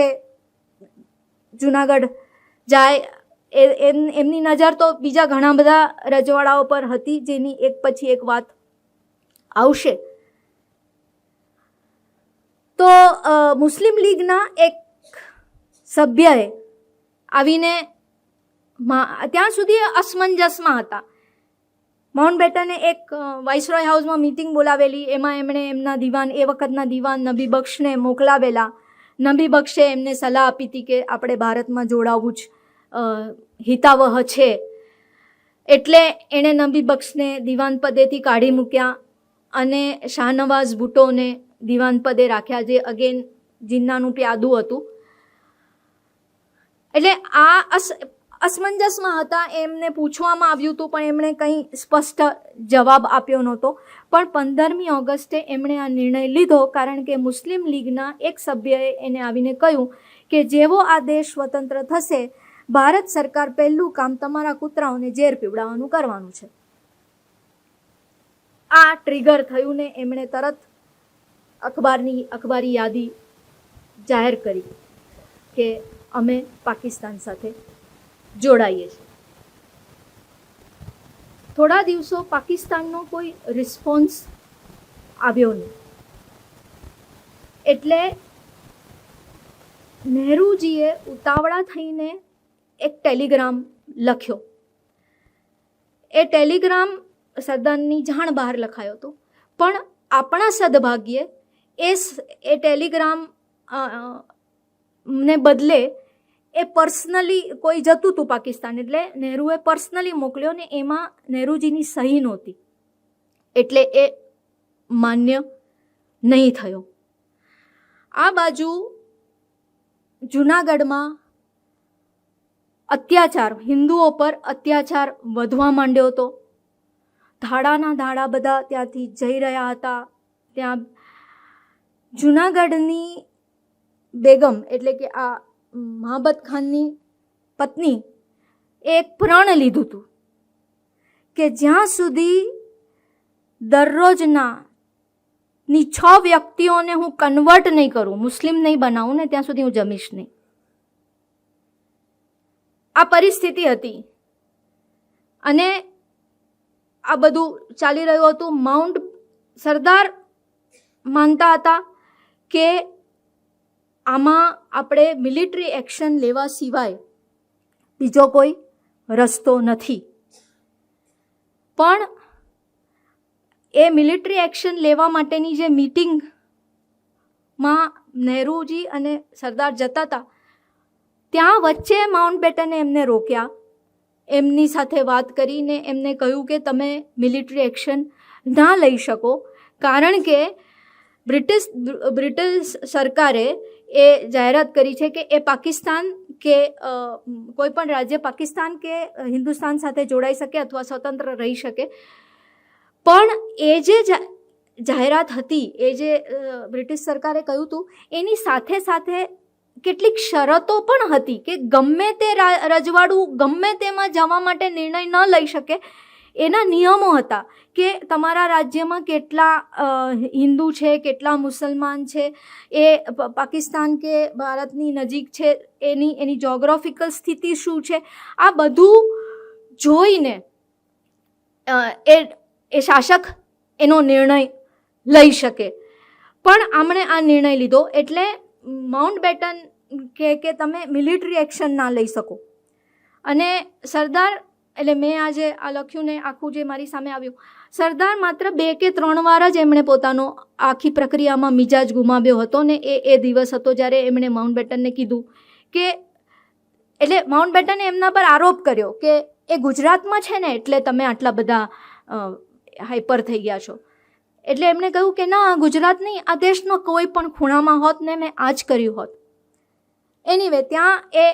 જુનાગઢ જાય. એમની નજર તો બીજા ઘણા બધા રજવાડાઓ પર હતી, જેની એક પછી એક વાત આવશે. તો મુસ્લિમ લીગના એક સભ્યએ આવીને ત્યાં સુધી અસમંજસમાં હતા. માઉન્ટબેટને એક વાઇસરોય હાઉસમાં મીટિંગ બોલાવેલી, એમાં એમણે એમના દીવાન, એ વખતના દીવાન નબી બક્ષને મોકલાવેલા. નબી બક્ષે એમને સલાહ આપી હતી કે આપણે ભારતમાં જોડાવવું જ હિતાવહ છે. એટલે એણે નબી બક્ષને દીવાન પદેથી કાઢી મૂક્યા અને શાહનવાઝ ભુટ્ટોને દીવાન પદે રાખ્યા, જે અગેન જિન્નાનું પ્યાદું હતું. એટલે આ અસમંજસમાં હતા. એમને પૂછવામાં આવ્યું હતું પણ એમણે કંઈ સ્પષ્ટ જવાબ આપ્યો નહોતો. પણ 15મી ઓગસ્ટે એમણે આ નિર્ણય લીધો, કારણ કે મુસ્લિમ લીગના એક સભ્યએ એને આવીને કહ્યું કે જેવો આ દેશ સ્વતંત્ર થશે, ભારત સરકાર પહેલું કામ તમારા કૂતરાઓને ઝેર પીવડાવવાનું કરવાનું છે. આ ટ્રિગર થયું ને એમણે તરત અખબારી યાદી જાહેર કરી કે અમે પાકિસ્તાન સાથે જોડાઈએ છીએ. થોડા દિવસો પાકિસ્તાનનો કોઈ રિસ્પોન્સ આવ્યો નહીં. એટલે નહેરુજીએ ઉતાવળા થઈને એક ટેલિગ્રામ લખ્યો. એ ટેલિગ્રામ સદનની જાણ બહાર લખાયો હતો, પણ આપણા સદભાગ્યે એ ટેલિગ્રામ ને બદલે એ પર્સનલી કોઈ જતું હતું પાકિસ્તાન, એટલે નહેરુએ પર્સનલી મોકલ્યો ને એમાં નહેરુજીની સહી નહોતી, એટલે એ માન્ય નહીં થયો. આ બાજુ જૂનાગઢમાં અત્યાચાર, હિન્દુઓ પર અત્યાચાર વધવા માંડ્યો હતો. ધાડાના ધાડા બધા ત્યાંથી જઈ રહ્યા હતા. ત્યાં જૂનાગઢની બેગમ એટલે કે આ મહાબત ખાનની પત્ની એક પ્રણ લીધું હતું કે જ્યાં સુધી દરરોજના 6 વ્યક્તિઓને હું કન્વર્ટ નહીં કરું, મુસ્લિમ નહીં બનાવું ને, ત્યાં સુધી હું જમીશ નહીં. આ પરિસ્થિતિ હતી અને આ બધું ચાલી રહ્યું હતું. માઉન્ટ સરદાર માનતા હતા કે આમાં આપણે મિલિટરી એક્શન લેવા સિવાય બીજો કોઈ રસ્તો નથી. પણ એ મિલિટરી એક્શન લેવા માટેની જે મીટિંગમાં નહેરુજી અને સરદાર જતા હતા, ત્યાં વચ્ચે માઉન્ટબેટને એમને રોક્યા. એમની સાથે વાત કરીને એમને કહ્યું કે તમે મિલિટરી એક્શન ના લઈ શકો, કારણ કે બ્રિટિશ સરકારે એ જાહેરાત કરી છે કે એ પાકિસ્તાન કે કોઈ પણ રાજ્ય પાકિસ્તાન કે હિન્દુસ્તાન સાથે જોડાઈ શકે અથવા સ્વતંત્ર રહી શકે. પણ એ જે જાહેરાત હતી, એ જે બ્રિટિશ સરકારે કહ્યું હતું, એની સાથે સાથે કેટલીક શરતો પણ હતી કે ગમે તે રજવાડું ગમે તેમાં જવા માટે નિર્ણય ન લઈ શકે. એના નિયમો હતા કે તમારા રાજ્યમાં કેટલા હિન્દુ છે, કેટલા મુસલમાન છે, એ પાકિસ્તાન કે ભારતની નજીક છે, એની જોગ્રાફિકલ સ્થિતિ શું છે, આ બધું જોઈને એ શાસક એનો નિર્ણય લઈ શકે. પણ આમણે આ નિર્ણય લીધો એટલે માઉન્ટબેટન કે તમે મિલિટરી એક્શન ના લઈ શકો. અને સરદાર, એટલે મેં આજે આ લખ્યું ને આખું જે મારી સામે આવ્યું, સરદાર માત્ર 2 કે 3 વાર જ એમણે પોતાનો આખી પ્રક્રિયામાં મિજાજ ગુમાવ્યો હતો ને એ દિવસ હતો જ્યારે એમણે માઉન્ટબેટનને કીધું કે, એટલે માઉન્ટબેટને એમના પર આરોપ કર્યો કે એ ગુજરાતમાં છે ને એટલે તમે આટલા બધા હાઈપર થઈ ગયા છો. એટલે એમણે કહ્યું કે ના, ગુજરાત નહીં, આ દેશનો કોઈ પણ ખૂણામાં હોત ને મેં આ જ કર્યું હોત. એનીવે ત્યાં એ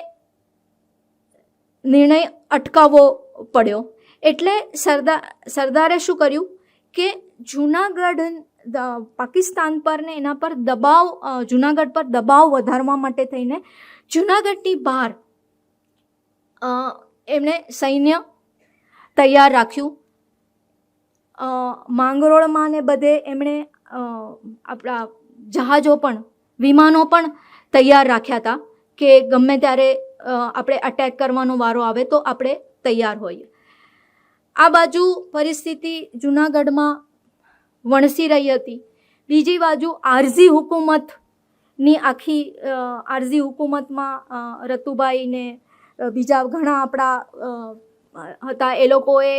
નિર્ણય અટકાવવો પડ્યો. એટલે સરદારે શું કર્યું કે જૂનાગઢ પાકિસ્તાન પર ને એના પર જૂનાગઢ પર દબાવ વધારવા માટે થઈને જૂનાગઢની બહાર એમણે સૈન્ય તૈયાર રાખ્યું. માંગરોળમાં ને બધે એમણે આપણા જહાજો પણ, વિમાનો પણ તૈયાર રાખ્યા હતા કે ગમે ત્યારે આપણે અટેક કરવાનો વારો આવે તો આપણે તૈયાર હોઈએ. આ બાજુ પરિસ્થિતિ જૂનાગઢમાં વણસી રહી હતી. બીજી બાજુ આરઝી હુકુમતની આખી આરઝી હુકુમતમાં રતુભાઈ ને બીજા ઘણા આપણા હતા, એ લોકોએ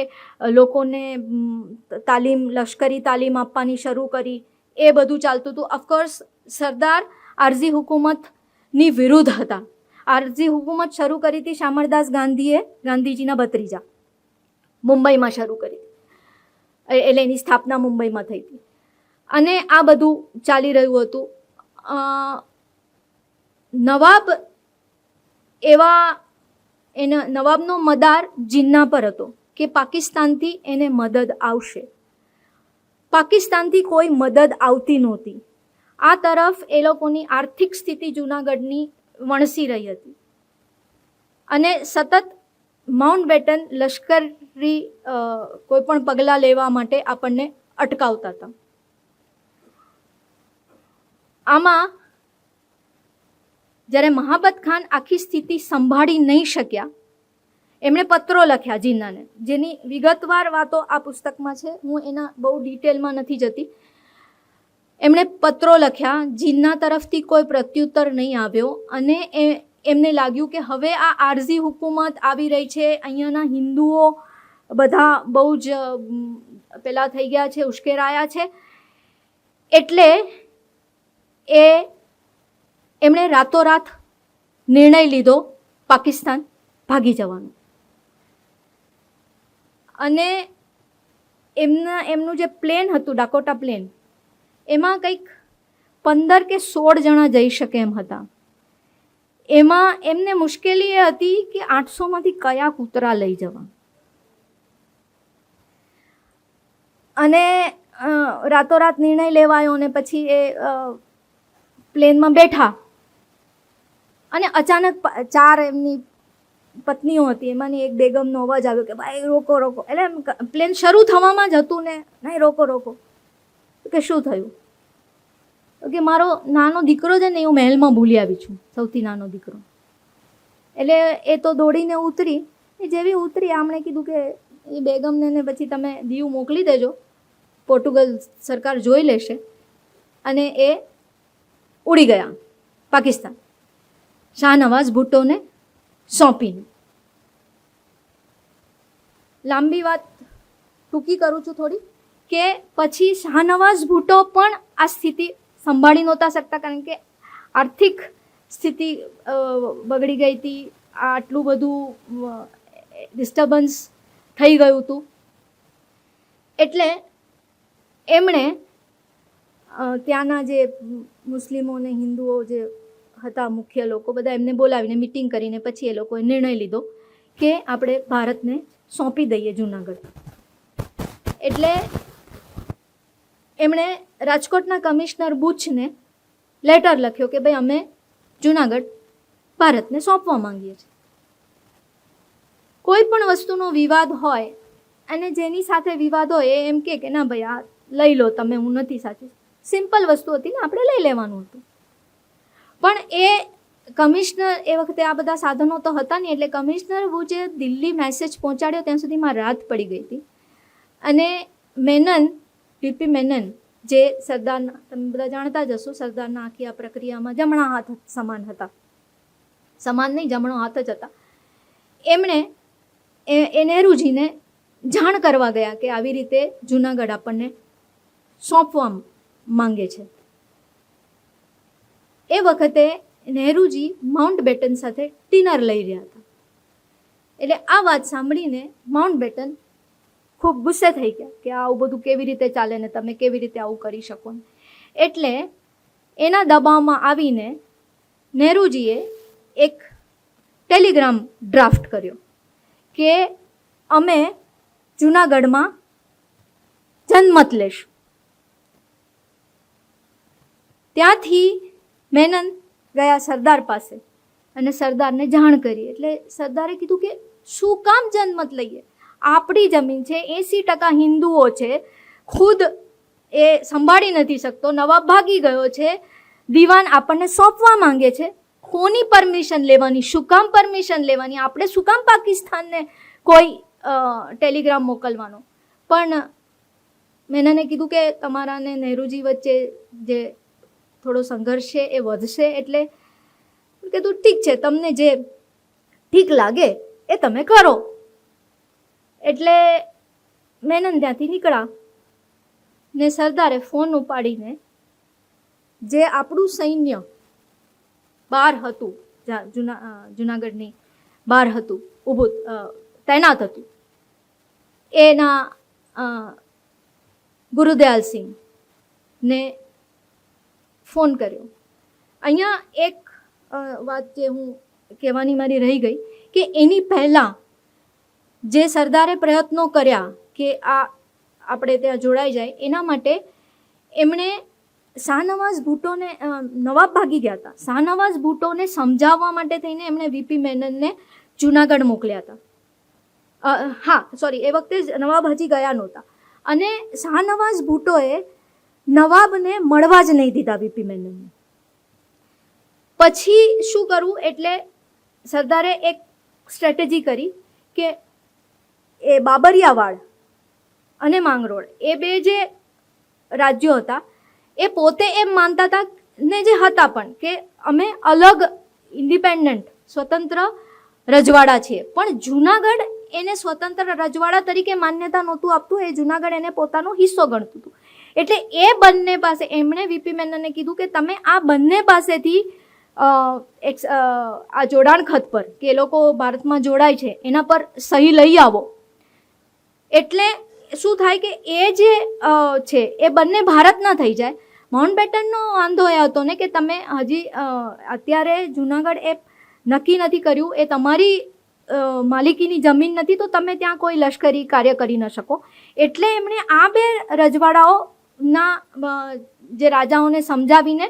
લોકોને તાલીમ, લશ્કરી તાલીમ આપવાની શરૂ કરી. એ બધું ચાલતું હતું. ઓફકોર્સ સરદાર આરઝી હુકુમતની વિરુદ્ધ હતા. આરઝી હુકુમત શરૂ કરી હતી શામળદાસ ગાંધીએ, ગાંધીજીના ભત્રીજા, મુંબઈમાં શરૂ કરી. એટલે એની સ્થાપના મુંબઈમાં થઈ હતી. અને આ બધું ચાલી રહ્યું હતું. નવાબનો મદાર જીન્ના પર હતો કે પાકિસ્તાનથી એને મદદ આવશે. પાકિસ્તાનથી કોઈ મદદ આવતી નહોતી. આ તરફ એ લોકોની આર્થિક સ્થિતિ જૂનાગઢની વણસી રહી હતી અને સતત માઉન્ટબેટન લશ્કરી કોઈ પણ પગલાં લેવા માટે આપણને અટકાવતા હતા. આમાં જ્યારે મહાબત ખાન આખી સ્થિતિ સંભાળી નહીં શક્યા, એમણે પત્રો લખ્યા જીન્નાને, જેની વિગતવાર વાતો આ પુસ્તકમાં છે, હું એના બહુ ડિટેલમાં નથી જતી. એમણે પત્રો લખ્યા, જીન્ના તરફથી કોઈ પ્રત્યુત્તર નહીં આવ્યો અને એમને લાગ્યું કે હવે આ આરઝી હુકુમત આવી રહી છે, અહીંયાના હિન્દુઓ બધા બહુ જ પેલા થઈ ગયા છે, ઉશ્કેરાયા છે. એટલે એમણે રાતોરાત નિર્ણય લીધો પાકિસ્તાન ભાગી જવાનો. અને એમનું જે પ્લેન હતું, ડાકોટા પ્લેન, એમાં કંઈક 15 કે 16 જણા જઈ શકે એમ હતા. એમાં એમને મુશ્કેલી એ હતી કે 800માંથી કયા કૂતરા લઈ જવા. અને રાતોરાત નિર્ણય લેવાયો અને પછી એ પ્લેનમાં બેઠા અને અચાનક 4 એમની પત્નીઓ હતી, એમાંની એક બેગમનો અવાજ આવ્યો કે ભાઈ રોકો રોકો. એટલે પ્લેન શરૂ થવામાં જ હતું ને, નહીં રોકો રોકો. કે શું થયું? કે મારો નાનો દીકરો છે ને, હું મહેલમાં ભૂલી આવી છું, સૌથી નાનો દીકરો. એટલે એ તો દોડીને ઉતરી. એ જેવી ઉતરી, આમણે કીધું કે એ બેગમને ને પછી તમે દીવ મોકલી દેજો, પોર્ટુગલ સરકાર જોઈ લેશે. અને એ ઉડી ગયા પાકિસ્તાન, શાહનવાઝ ભુટ્ટોને સોંપીને. લાંબી વાત ટૂંકી કરું છું થોડી, કે પછી શાહનવાઝ ભુટ્ટો પણ આ સ્થિતિ સંભાળી નહોતા શકતા, કારણ કે આર્થિક સ્થિતિ બગડી ગઈ હતી, આટલું બધું ડિસ્ટર્બન્સ થઈ ગયું હતું. એટલે એમણે ત્યાંના જે મુસ્લિમો અને હિન્દુઓ જે હતા મુખ્ય લોકો બધા એમને બોલાવીને મિટિંગ કરીને પછી એ લોકોએ નિર્ણય લીધો કે આપણે ભારતને સોંપી દઈએ જુનાગઢ. એટલે એમણે રાજકોટના કમિશનર બુચને લેટર લખ્યો કે ભાઈ અમે જુનાગઢ ભારતને સોંપવા માંગીએ છીએ. કોઈ પણ વસ્તુનો વિવાદ હોય અને જેની સાથે વિવાદ હોય એ એમ કે ના ભાઈ આ લઈ લો તમે, હું નથી સાચી. સિમ્પલ વસ્તુ હતી ને, આપણે લઈ લેવાનું હતું. પણ એ કમિશનર એ વખતે આ બધા સાધનો તો હતા નહીં, એટલે કમિશનર બુચે દિલ્હી મેસેજ પહોંચાડ્યો ત્યાં સુધીમાં રાત પડી ગઈ હતી. અને મેનન, વીપી મેનન, જે સરદારના, તમે બધા જાણતા જ હશો, સરદારના આખી આ પ્રક્રિયામાં જમણા હાથ સમાન હતા, સમાન નહીં જમણો હાથ જ હતા. એમણે એ નહેરુજીને જાણ કરવા ગયા કે આવી રીતે જુનાગઢ આપણને સોંપવા માંગે છે. એ વખતે નહેરુજી માઉન્ટ બેટન સાથે ડિનર લઈ રહ્યા હતા. એટલે આ વાત સાંભળીને માઉન્ટ બેટન ખૂબ ગુસ્સે થઈ ગયા કે આવું બધું કેવી રીતે ચાલે ને તમે કેવી રીતે આવું કરી શકો. એટલે એના દબાવમાં આવીને નહેરુજીએ એક ટેલિગ્રામ ડ્રાફ્ટ કર્યો કે અમે જુનાગઢમાં જનમત લેશું. ત્યાંથી મેનન ગયા સરદાર પાસે અને સરદારને જાણ કરી. એટલે સરદારે કીધું કે શું કામ જનમત લઈએ, આપણી જમીન છે, 80% હિન્દુઓ છે, ખુદ એ સંભાળી નથી શકતો, નવાબ ભાગી ગયો છે, દીવાન આપણને સોંપવા માંગે છે, કોની પરમિશન લેવાની, શું કામ પરમિશન લેવાની, આપણે શું કામ પાકિસ્તાનને કોઈ ટેલિગ્રામ મોકલવાનો. પણ મેનને કીધું કે તમારા ને નહેરુજી વચ્ચે જે થોડો સંઘર્ષ છે એ વધશે, એટલે કીધું ઠીક છે, તમને જે ઠીક લાગે એ તમે કરો. એટલે મેનન ત્યાંથી નીકળ્યા ને સરદારે ફોન ઉપાડીને જે આપણું સૈન્ય બહાર હતું, જુનાગઢની બહાર હતું ઊભું તૈનાત હતું, એના ગુરુદયાલ સિંહને ફોન કર્યો. અહીંયા એક વાત જે હું કહેવાની મારી રહી ગઈ કે એની પહેલાં જે સરદારે પ્રયત્નો કર્યા કે આ આપણે ત્યાં જોડાઈ જાય, એના માટે એમણે શાહનવાઝ ભુટ્ટોને, નવાબ ભાગી ગયા હતા, શાહનવાઝ ભુટ્ટોને સમજાવવા માટે થઈને એમણે વીપી મેનનને જુનાગઢ મોકલ્યા હતા. હા સોરી, એ વખતે નવાબ હજી ગયા નહોતા. અને શાહનવાઝ ભુટ્ટોએ નવાબને મળવા જ નહીં દીધા વીપી મેનનને. પછી શું કરવું, એટલે સરદારે એક સ્ટ્રેટેજી કરી કે એ બાબરિયાવાડ અને માંગરોળ એ બે જે રાજ્યો હતા એ પોતે એમ માનતા હતા ને જે હતા પણ કે અમે અલગ ઇન્ડિપેન્ડન્ટ સ્વતંત્ર રજવાડા છીએ, પણ જુનાગઢ એને સ્વતંત્ર રજવાડા તરીકે માન્યતા નહોતું આપતું, એ જુનાગઢ એને પોતાનો હિસ્સો ગણતું હતું. એટલે એ બંને પાસે એમણે વીપી મેનનને કીધું કે તમે આ બંને પાસેથી આ જોડાણ ખત પર કે એ લોકો ભારતમાં જોડાય છે એના પર સહી લઈ આવો. એટલે શું થાય કે એ જે છે એ બંને ભારતના થઈ જાય. માઉન્ટ બેટનનો વાંધો એ હતો ને કે તમે હજી અત્યારે જુનાગઢ એ નક્કી નથી કર્યું, એ તમારી માલિકીની જમીન નથી, તો તમે ત્યાં કોઈ લશ્કરી કાર્ય કરી ન શકો. એટલે એમણે આ બે રજવાડાઓના જે રાજાઓને સમજાવીને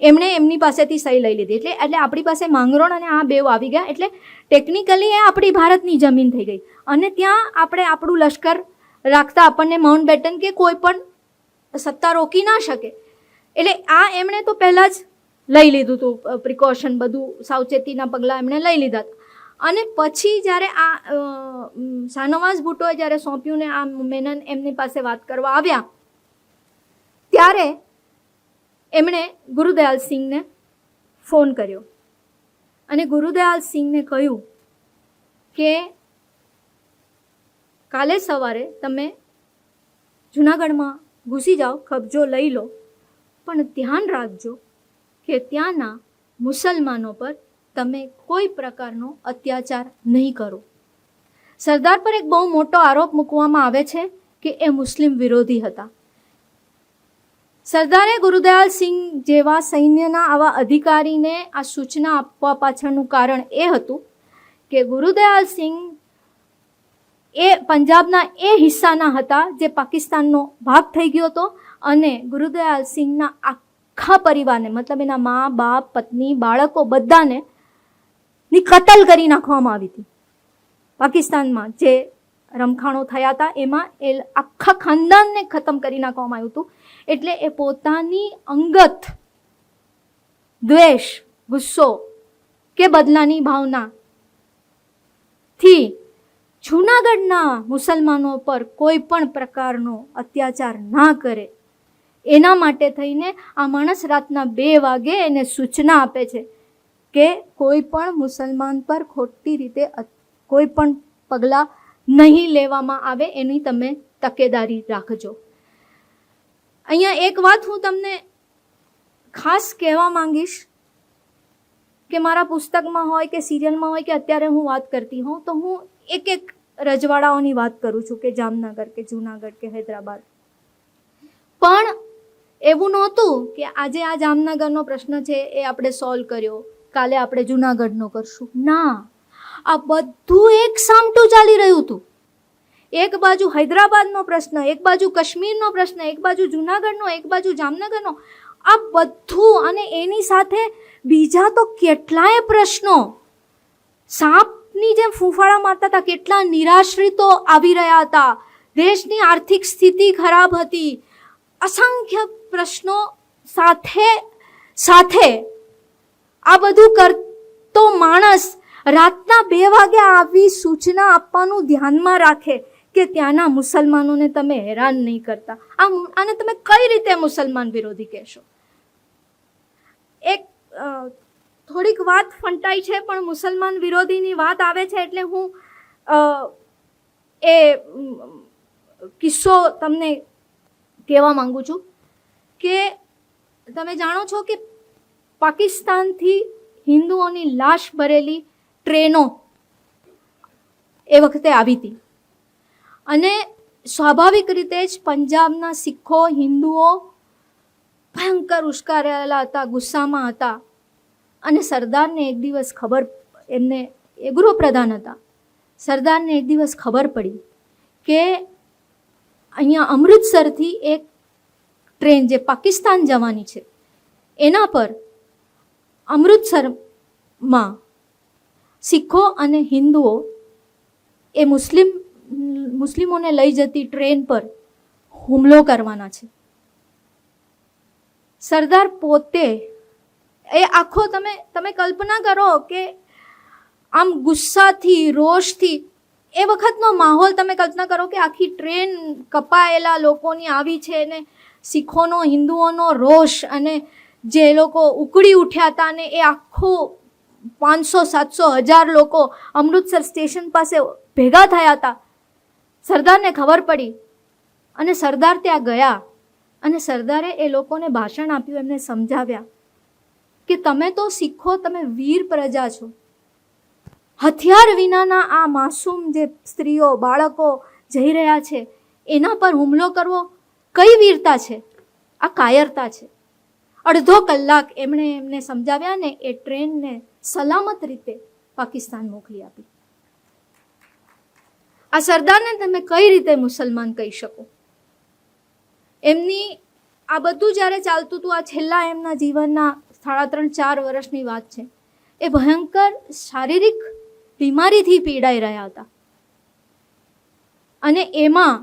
એમણે એમની પાસેથી સહી લઈ લીધી. એટલે આપણી પાસે માંગરોળ અને આ બેવ આવી ગયા. એટલે ટેકનિકલી એ આપણી ભારતની જમીન થઈ ગઈ અને ત્યાં આપણે આપણું લશ્કર રાખતા આપણને માઉન્ટ બેટન કે કોઈ પણ સત્તા રોકી ના શકે. એટલે આ એમણે તો પહેલાં જ લઈ લીધું હતું, પ્રિકોશન બધું સાવચેતીના પગલાં એમણે લઈ લીધા હતા. અને પછી જ્યારે આ શાહનવાઝ ભુટ્ટોએ જ્યારે સોંપ્યું ને આ મેનન એમની પાસે વાત કરવા આવ્યા, ત્યારે એમણે ગુરુદયાલ સિંહને ફોન કર્યો અને ગુરુદયાલ સિંહને કહ્યું કે કાલે સવારે તમે જુનાગઢમાં ઘૂસી જાઓ, કબજો લઈ લો, પણ ધ્યાન રાખજો કે ત્યાંના મુસલમાનો પર તમે કોઈ પ્રકારનો અત્યાચાર નહીં કરો. સરદાર પર એક બહુ મોટો આરોપ મૂકવામાં આવે છે કે એ મુસ્લિમ વિરોધી હતા. સરદારે ગુરુદયાલ સિંહ જેવા સૈન્યના આવા અધિકારીને આ સૂચના આપવા પાછળનું કારણ એ હતું કે ગુરુદયાલ સિંહ એ પંજાબના એ હિસ્સાના હતા જે પાકિસ્તાનનો ભાગ થઈ ગયો હતો, અને ગુરુદયાલ સિંહના આખા પરિવારને, મતલબ એના મા બાપ પત્ની બાળકો બધાને ની કતલ કરી નાખવામાં આવી હતી. પાકિસ્તાનમાં જે રમખાણો થયા હતા એમાં એ આખા ખાનદાનને ખતમ કરી નાખવામાં આવ્યું હતું. એટલે એ પોતાની અંગત દ્વેષ, ગુસ્સો કે બદલાની ભાવનાથી જૂનાગઢના મુસલમાનો પર કોઈ પણ પ્રકારનો અત્યાચાર ના કરે એના માટે થઈને આ માણસ રાતના 2 વાગે એને સૂચના આપે છે કે કોઈ પણ મુસલમાન પર ખોટી રીતે કોઈ પણ પગલાં નહીં લેવામાં આવે, એની તમે તકેદારી રાખજો. અહીંયા એક વાત હું તમને ખાસ કહેવા માંગીશ કે મારા પુસ્તકમાં હોય કે સિરિયલમાં હોય કે અત્યારે હું વાત કરતી હોઉં તો હું એક એક રજવાડાઓની વાત કરું છું કે જામનગર કે જૂનાગઢ કે હૈદરાબાદ. પણ એવું નહોતું કે આજે આ જામનગરનો પ્રશ્ન છે એ આપણે સોલ્વ કર્યો, કાલે આપણે જૂનાગઢનો કરશું. ના, આ બધું એક સામટું ચાલી રહ્યું હતું. એક બાજુ હૈદરાબાદનો પ્રશ્ન, એક બાજુ કાશ્મીરનો પ્રશ્ન, એક બાજુ જૂનાગઢનો, એક બાજુ જામનગરનો, આ બધું, અને એની સાથે બીજા તો કેટલાય પ્રશ્નો સાપની જેમ ફૂંફાડા મારતા હતા. કેટલા નિરાશ્રિતો આવી રહ્યા હતા, દેશની આર્થિક સ્થિતિ ખરાબ હતી, અસંખ્ય પ્રશ્નો સાથે સાથે આ બધું કરતો માણસ રાતના 2 વાગે આવી સૂચના આપવાનું ધ્યાનમાં રાખે કે ત્યાંના મુસલમાનોને તમે હેરાન નહીં કરતા. આને તમે કઈ રીતે મુસલમાન વિરોધી કહેશો? એક થોડીક વાત ફંટાઈ છે, પણ મુસલમાન વિરોધીની વાત આવે છે એટલે હું એ કિસ્સો તમને કહેવા માંગુ છું કે તમે જાણો છો કે પાકિસ્તાનથી હિન્દુઓની લાશ ભરેલી ટ્રેનો એ વખતે આવી હતી, અને સ્વાભાવિક રીતે જ પંજાબના શીખો, હિન્દુઓ ભયંકર ઉશ્કેરાયેલા હતા, ગુસ્સામાં હતા. અને સરદારને એક દિવસ ખબર, એમને એ ગૃહપ્રધાન હતા, સરદારને એક દિવસ ખબર પડી કે અહીંયા અમૃતસરથી એક ટ્રેન જે પાકિસ્તાન જવાની છે એના પર અમૃતસરમાં શીખો અને હિન્દુઓ એ મુસ્લિમોને લઈ જતી ટ્રેન પર હુમલો કરવાના છે. સરદાર પોતે એ આખો તમે કલ્પના કરો કે આમ ગુસ્સાથી, રોષથી, એ વખતનો માહોલ તમે કલ્પના કરો કે આખી ટ્રેન કપાયેલા લોકોની આવી છે, ને શીખોનો, હિન્દુઓનો રોષ, અને જે લોકો ઉકળી ઉઠ્યા હતા, અને એ આખું 500-700-1000 લોકો અમૃતસર સ્ટેશન પાસે ભેગા થયા હતા. સરદારને ખબર પડી અને સરદાર ત્યાં ગયા, અને સરદારે એ લોકોને ભાષણ આપ્યું, એમને સમજાવ્યા કે તમે તો શીખો, તમે વીર પ્રજા છો, હથિયાર વિનાના આ માસૂમ જે સ્ત્રીઓ, બાળકો જઈ રહ્યા છે એના પર હુમલો કરવો કઈ વીરતા છે? આ કાયરતા છે. અડધો કલાક એમણે એમને સમજાવ્યા ને એ ટ્રેનને સલામત રીતે પાકિસ્તાન મોકલી આપી. આ સરદારને તમે કઈ રીતે મુસલમાન કહી શકો? એમની આ બધું જ્યારે ચાલતું હતું, આ છેલ્લા એમના જીવનના 3.5-4 વર્ષની વાત છે, એ ભયંકર શારીરિક બીમારીથી પીડાઈ રહ્યા હતા. અને એમાં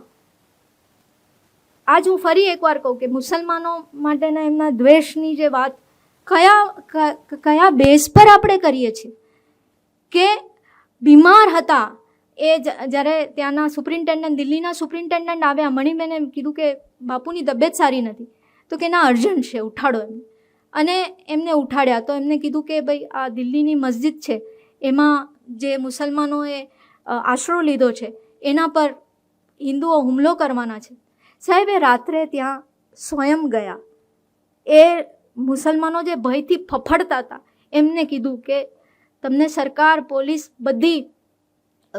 આજ હું ફરી એકવાર કહું કે મુસલમાનો માટેના એમના દ્વેષની જે વાત કયા બેઝ પર આપણે કરીએ છીએ કે બીમાર હતા એ જ્યારે ત્યાંના સુપ્રિન્ટેન્ડન્ટ, દિલ્હીના સુપ્રિન્ટેન્ડન્ટ આવ્યા, મણિબેને કીધું કે બાપુની તબિયત સારી નથી, તો કે ના, અર્જન્ટ છે, ઉઠાડો એમને. અને એમને ઉઠાડ્યા તો એમને કીધું કે ભાઈ આ દિલ્હીની મસ્જિદ છે એમાં જે મુસલમાનોએ આશરો લીધો છે એના પર હિન્દુઓ હુમલો કરવાના છે. સાહેબે રાત્રે ત્યાં સ્વયં ગયા. એ મુસલમાનો જે ભયથી ફફડતા હતા એમને કીધું કે તમને સરકાર, પોલીસ બધી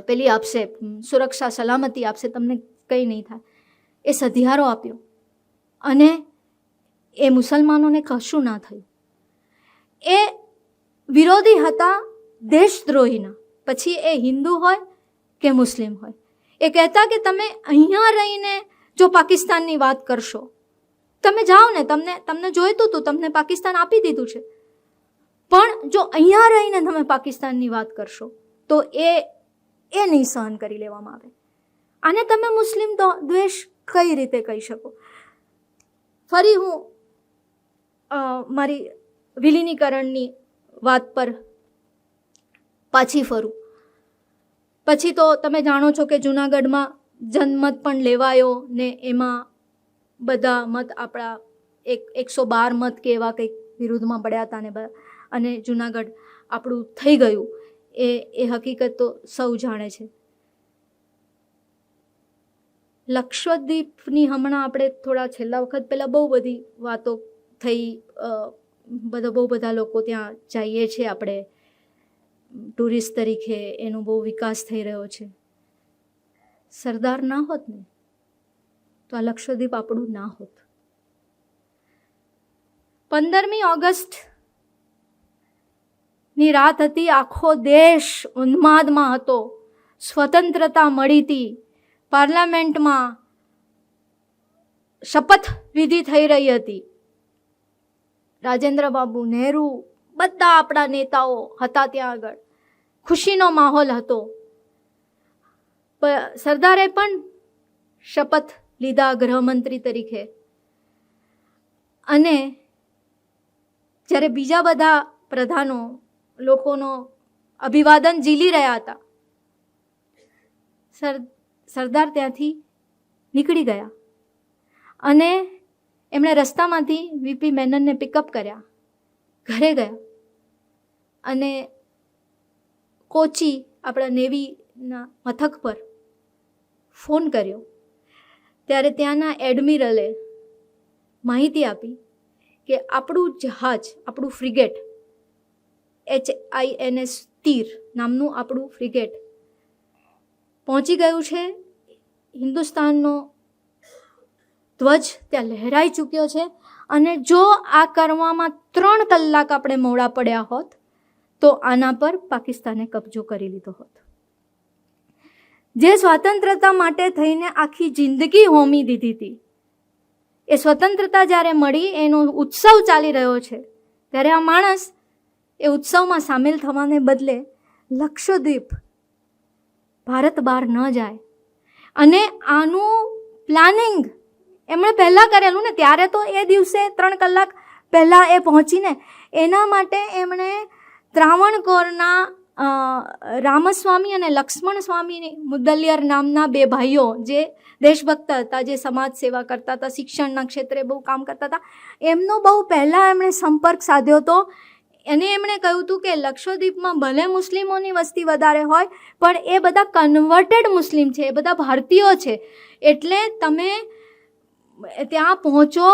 પેલી આપશે, સુરક્ષા સલામતી આપશે, તમને કંઈ નહીં થાય. એ સધિયારો આપ્યો અને એ મુસલમાનોને કશું ના થયું. એ વિરોધી હતા દેશદ્રોહીના, પછી એ હિન્દુ હોય કે મુસ્લિમ હોય. એ કહેતા કે તમે અહીંયા રહીને જો પાકિસ્તાનની વાત કરશો, તમે જાઓ ને, તમને જોઈતું હતું, તમને પાકિસ્તાન આપી દીધું છે, પણ જો અહીંયા રહીને તમે પાકિસ્તાનની વાત કરશો તો એ નહીં સહન કરી લેવામાં આવે. આને તમે મુસ્લિમ દ્વેષ કઈ રીતે કહી શકો? ફરી હું મારી વિલીનીકરણની વાત પર પાછી ફરું. પછી તો તમે જાણો છો કે જૂનાગઢમાં જનમત પણ લેવાયો ને એમાં બધા મત આપણા 112 મત કે એવા કંઈક વિરુદ્ધમાં પડ્યા હતા ને અને જૂનાગઢ આપણું થઈ ગયું. એ હકીકત તો સૌ જાણે છે. લક્ષદ્વીપની હમણાં આપણે થોડા છેલ્લા વખત પહેલાં બહુ બધી વાતો થઈ, બહુ બધા લોકો ત્યાં જઈએ છીએ આપણે ટુરિસ્ટ તરીકે, એનો બહુ વિકાસ થઈ રહ્યો છે. સરદાર ના હોત ને તો આ લક્ષદ્વીપ આપણું ના હોત. 15મી ઓગસ્ટની રાત હતી, આખો દેશ ઉન્માદમાં હતો. સ્વતંત્રતા મળી હતી, પાર્લામેન્ટમાં શપથ વિધિ થઈ રહી હતી. રાજેન્દ્ર બાબુ, નહેરુ, બધા આપણા નેતાઓ હતા ત્યાં આગળ. ખુશીનો માહોલ હતો. સરદારે પણ શપથ લીધા ગૃહમંત્રી તરીકે. અને જ્યારે બીજા બધા પ્રધાનો લોકોનો અભિવાદન ઝીલી રહ્યા હતા, સરદાર ત્યાંથી નીકળી ગયા અને એમણે રસ્તામાંથી વીપી મેનનને પિકઅપ કર્યા, ઘરે ગયા અને કોચી આપણા નેવીના મથક પર ફોન કર્યો. ત્યારે ત્યાંના એડમિરલે માહિતી આપી કે આપણું જહાજ, આપણું ફ્રિગેટ HINS તીર નામનું આપણું ફ્રિગેટ પહોંચી ગયું છે. હિન્દુસ્તાનનો ધ્વજ ત્યાં લહેરાઈ ચૂક્યો છે અને જો આ કરવામાં 3 કલાક આપણે મોડા પડ્યા હોત તો આના પર પાકિસ્તાને કબજો કરી લીધો હોત. જે સ્વતંત્રતા માટે થઈને આખી જિંદગી હોમી દીધી હતી, એ સ્વતંત્રતા જ્યારે મળી, એનો ઉત્સવ ચાલી રહ્યો છે, ત્યારે આ માણસ એ ઉત્સવમાં સામેલ થવાને બદલે લક્ષદ્વીપ ભારત બહાર ન જાય અને આનું પ્લાનિંગ એમણે પહેલાં કરેલું ને, ત્યારે તો એ દિવસે 3 કલાક પહેલાં એ પહોંચીને એના માટે એમણે ત્રાવણકોરના રામસ્વામી અને લક્ષ્મણ સ્વામી મુદલિયર નામના 2 ભાઈઓ જે દેશભક્ત હતા, જે સમાજ સેવા કરતા હતા, શિક્ષણના ક્ષેત્રે બહુ કામ કરતા હતા, એમનો બહુ પહેલાં એમણે સંપર્ક સાધ્યો હતો. અને એમણે કહ્યું હતું કે લક્ષદ્વીપમાં ભલે મુસ્લિમોની વસ્તી વધારે હોય પણ એ બધા કન્વર્ટેડ મુસ્લિમ છે, એ બધા ભારતીયો છે, એટલે તમે ત્યાં પહોંચો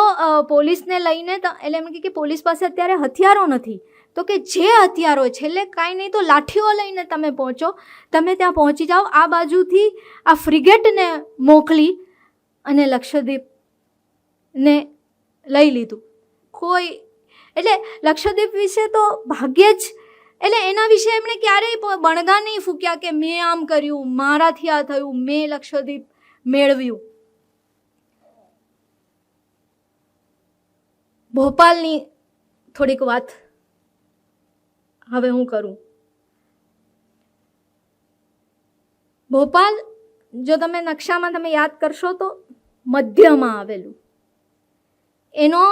પોલીસને લઈને. એટલે એમ કે પોલીસ પાસે અત્યારે હથિયારો નથી, તો કે જે હથિયારો છેલ્લે કાંઈ નહીં તો લાઠીઓ લઈને તમે પહોંચો, તમે ત્યાં પહોંચી જાઓ. આ બાજુથી આ ફ્રિગેટને મોકલી અને લક્ષદ્વીપને લઈ લીધું. કોઈ એટલે લક્ષદ્વીપ વિશે તો ભાગ્યે જ, એટલે એના વિશે એમણે ક્યારેય બણગા નહીં ફૂક્યા કે મેં આમ કર્યું, મારાથી આ થયું, મેં લક્ષદ્વીપ મેળવ્યું. ભોપાલની થોડીક વાત હવે હું કરું. ભોપાલ જો તમે નકશામાં તમે યાદ કરશો તો મધ્યમાં આવેલું. એનો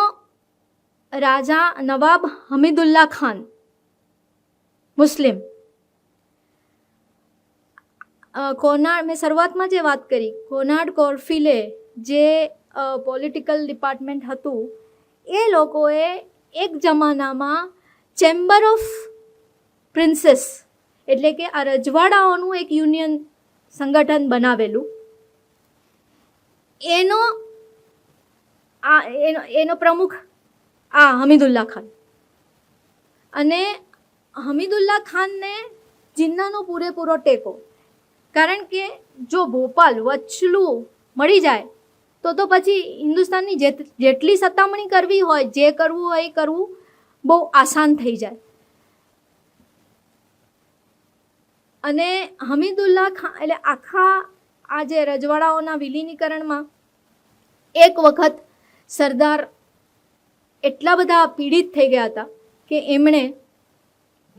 રાજા નવાબ હમીદુલ્લા ખાન મુસ્લિમ. કોનાર્ડ, મેં શરૂઆતમાં જે વાત કરી, કોનાર્ડ કોરફિલે જે પોલિટિકલ ડિપાર્ટમેન્ટ હતું, એ લોકોએ એક જમાનામાં ચેમ્બર ઓફ પ્રિન્સેસ એટલે કે આ રજવાડાઓનું એક યુનિયન સંગઠન બનાવેલું. એનો પ્રમુખ આ હમીદુલ્લા ખાન. અને હમીદુલ્લા ખાનને જિન્નાનો પૂરેપૂરો ટેકો, કારણ કે જો ભોપાલ વચલું મળી જાય તો પછી હિન્દુસ્તાનની જેટલી સતામણી કરવી હોય, જે કરવું હોય એ કરવું બહુ આસાન થઈ જાય. અને હમીદુલ્લા ખાન એટલે આખા આ જે રજવાડાઓના વિલીનીકરણમાં એક વખત સરદાર એટલા બધા પીડિત થઈ ગયા હતા કે એમણે,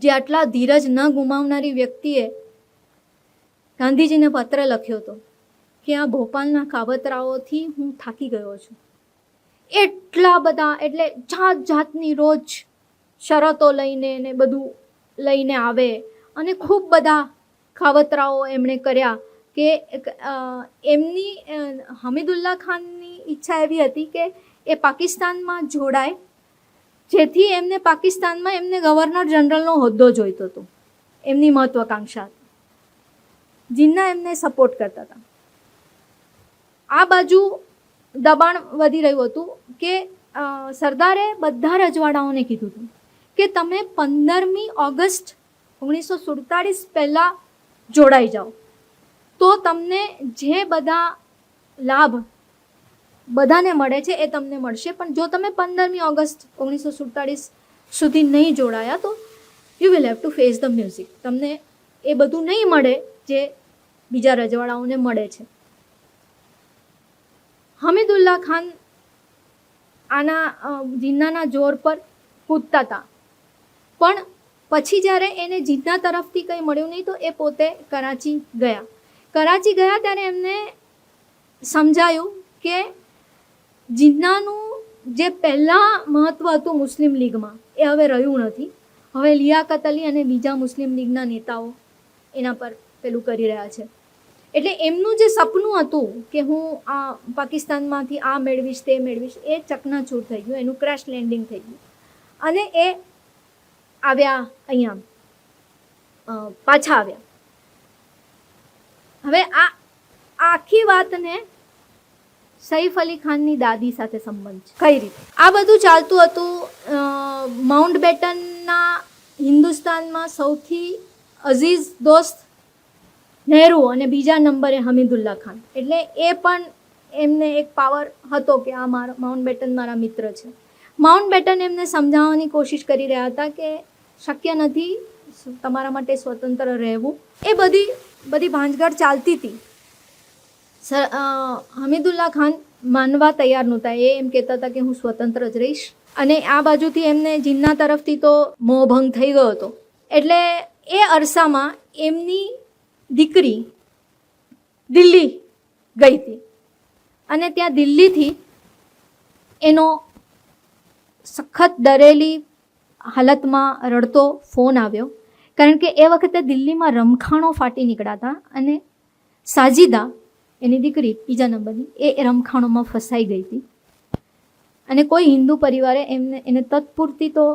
જે આટલા ધીરજ ન ગુમાવનારી વ્યક્તિએ ગાંધીજીને પત્ર લખ્યો હતો કે આ ભોપાલના કાવતરાઓથી હું થાકી ગયો છું. એટલા બધા, એટલે જાત જાતની રોજ શરતો લઈને ને બધું લઈને આવે અને ખૂબ બધા કાવતરાઓ એમણે કર્યા કે એમની હમીદુલ્લા ખાનની ઈચ્છા એવી હતી કે એ પાકિસ્તાનમાં જોડાય, જેથી એમને પાકિસ્તાનમાં એમને ગવર્નર જનરલનો હોદ્દો જોઈતો હતો. એમની મહત્વાકાંક્ષા હતી. જીન્ના એમને સપોર્ટ કરતા હતા. આ બાજુ દબાણ વધી રહ્યું હતું કે સરદારે બધા રજવાડાઓને કીધું હતું કે તમે 15મી ઓગસ્ટ 1947 પહેલાં જોડાઈ જાઓ તો તમને જે બધા લાભ બધાને મળે છે એ તમને મળશે. પણ જો તમે 15મી ઓગસ્ટ 1947 સુધી નહીં જોડાયા તો you will have to face the music. તમને એ બધું નહીં મળે જે બીજા રજવાડાઓને મળે છે. હમીદુલ્લા ખાન આના જીન્નાના જોર પર કૂદતા હતા, પણ પછી જ્યારે એને જીન્ના તરફથી કંઈ મળ્યું નહીં તો એ પોતે કરાચી ગયા. કરાચી ગયા ત્યારે એમને સમજાયું કે જીન્નાનું જે પહેલાં મહત્ત્વ હતું મુસ્લિમ લીગમાં એ હવે રહ્યું નથી. હવે લિયાકત અલી અને બીજા મુસ્લિમ લીગના નેતાઓ એના પર પેલું કરી રહ્યા છે. એટલે એમનું જે સપનું હતું કે હું આ પાકિસ્તાનમાંથી આ મેળવીશ તે મેળવીશ, એ ચકનાચૂર થઈ ગયું, એનું ક્રેશ લેન્ડિંગ થઈ ગયું અને એ આવ્યા અહીંયા પાછા આવ્યા. હવે આ આખી વાતને સૈફ અલી ખાનની દાદી સાથે સંબંધ છે. કઈ રીતે આ બધું ચાલતું હતું? માઉન્ટ બેટનના હિન્દુસ્તાનમાં સૌથી અઝીઝ દોસ્ત નહેરુ અને બીજા નંબરે હમીદુલ્લા ખાન. એટલે એ પણ એમને એક પાવર હતો કે આ માઉન્ટ બેટન મારા મિત્ર છે. માઉન્ટ બેટન એમને સમજાવવાની કોશિશ કરી રહ્યા હતા કે શક્ય નથી તમારા માટે સ્વતંત્ર રહેવું. એ બધી ભાંજગડ ચાલતી હતી. હમીદુલ્લા ખાન માનવા તૈયાર નહોતા. એ એમ કહેતા હતા કે હું સ્વતંત્ર જ રહીશ. અને આ બાજુથી એમને જીન્ના તરફથી તો મોહભંગ થઈ ગયો હતો. એટલે એ અરસામાં એમની દીકરી દિલ્હી ગઈ હતી અને ત્યાં દિલ્હીથી એનો સખત ડરેલી હાલતમાં રડતો ફોન આવ્યો. કારણ કે એ વખતે દિલ્હીમાં રમખાણો ફાટી નીકળ્યા હતા અને સાજિદા એની દીકરી બીજા નંબરની એ રમખાણોમાં ફસાઈ ગઈ હતી. અને કોઈ હિન્દુ પરિવારે એને તત્પૂરતી તો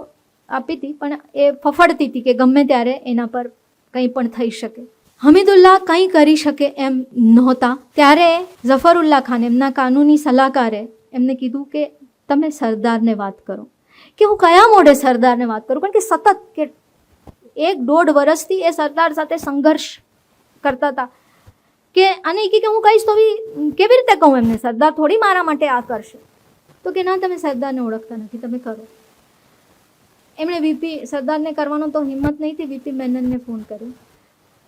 આપી હતી, પણ એ ફફડતી હતી કે ગમે ત્યારે એના પર કંઈ પણ થઈ શકે. હમીદુલ્લા કંઈ કરી શકે એમ નહોતા. ત્યારે ઝફરુલ્લા ખાન, એમના કાનૂની સલાહકારે એમને કીધું કે તમે સરદારને વાત કરો. કે હું કયા મોઢે સરદારને વાત કરું? કારણ કે સતત કે 1-1.5 વર્ષથી એ સરદાર સાથે સંઘર્ષ કરતા હતા કે અને કે હું કહીશ તો કેવી રીતે કહું એમને? સરદાર થોડી મારા માટે આ કરશે. તો કે ના, તમે સરદારને ઓળખતા નથી, તમે કરો. એમણે સરદારને કરવાનો તો હિંમત નહીં હતી. વીપી મેનનને ફોન કર્યો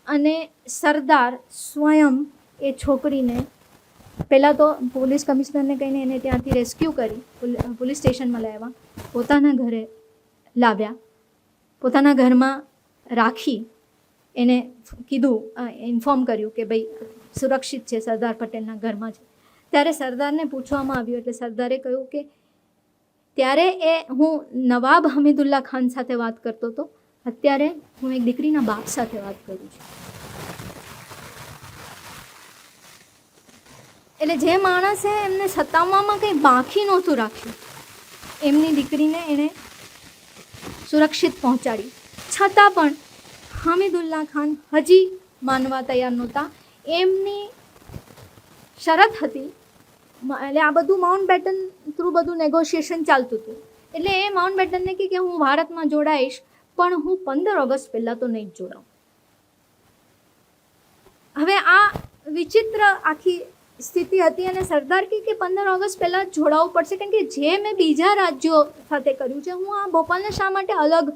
અને સરદાર સ્વયં એ છોકરીને પહેલાં તો પોલીસ કમિશનરને કહીને એને ત્યાંથી રેસ્ક્યુ કરી, પોલીસ સ્ટેશનમાં લાવ્યા, પોતાના ઘરે લાવ્યા, પોતાના ઘરમાં રાખી એને કીધું, ઇન્ફોર્મ કર્યું કે ભાઈ સુરક્ષિત છે, સરદાર પટેલના ઘરમાં છે. ત્યારે સરદારને પૂછવામાં આવ્યું એટલે સરદારે કહ્યું કે ત્યારે હું નવાબ હમીદુલ્લા ખાન સાથે વાત કરતો હતો, અત્યારે હું એક દીકરીના બાપ સાથે વાત કરું છું. એટલે જે માણસે એમને સતાવવામાં કંઈ બાકી નહોતું રાખ્યું, એમની દીકરીને એણે સુરક્ષિત પહોંચાડી. છતાં પણ હમીદુલ્લા ખાન હજી માનવા તૈયાર નહોતા. એમની શરત હતી, એટલે આ બધું માઉન્ટ બેટન થ્રુ બધું નેગોશિએશન ચાલતું હતું. એટલે એ માઉન્ટ બેટનને કહે કે હું ભારતમાં જોડાઈશ, પણ હું 15 ઓગસ્ટ પહેલાં તો નહીં જ જોડાઉં. હવે આ વિચિત્ર આખી સ્થિતિ હતી અને સરદાર કે 15 ઓગસ્ટ પહેલાં જોડાવવું પડશે, કારણ કે જે મેં બીજા રાજ્યો સાથે કર્યું છે, હું આ ભોપાલને શા માટે અલગ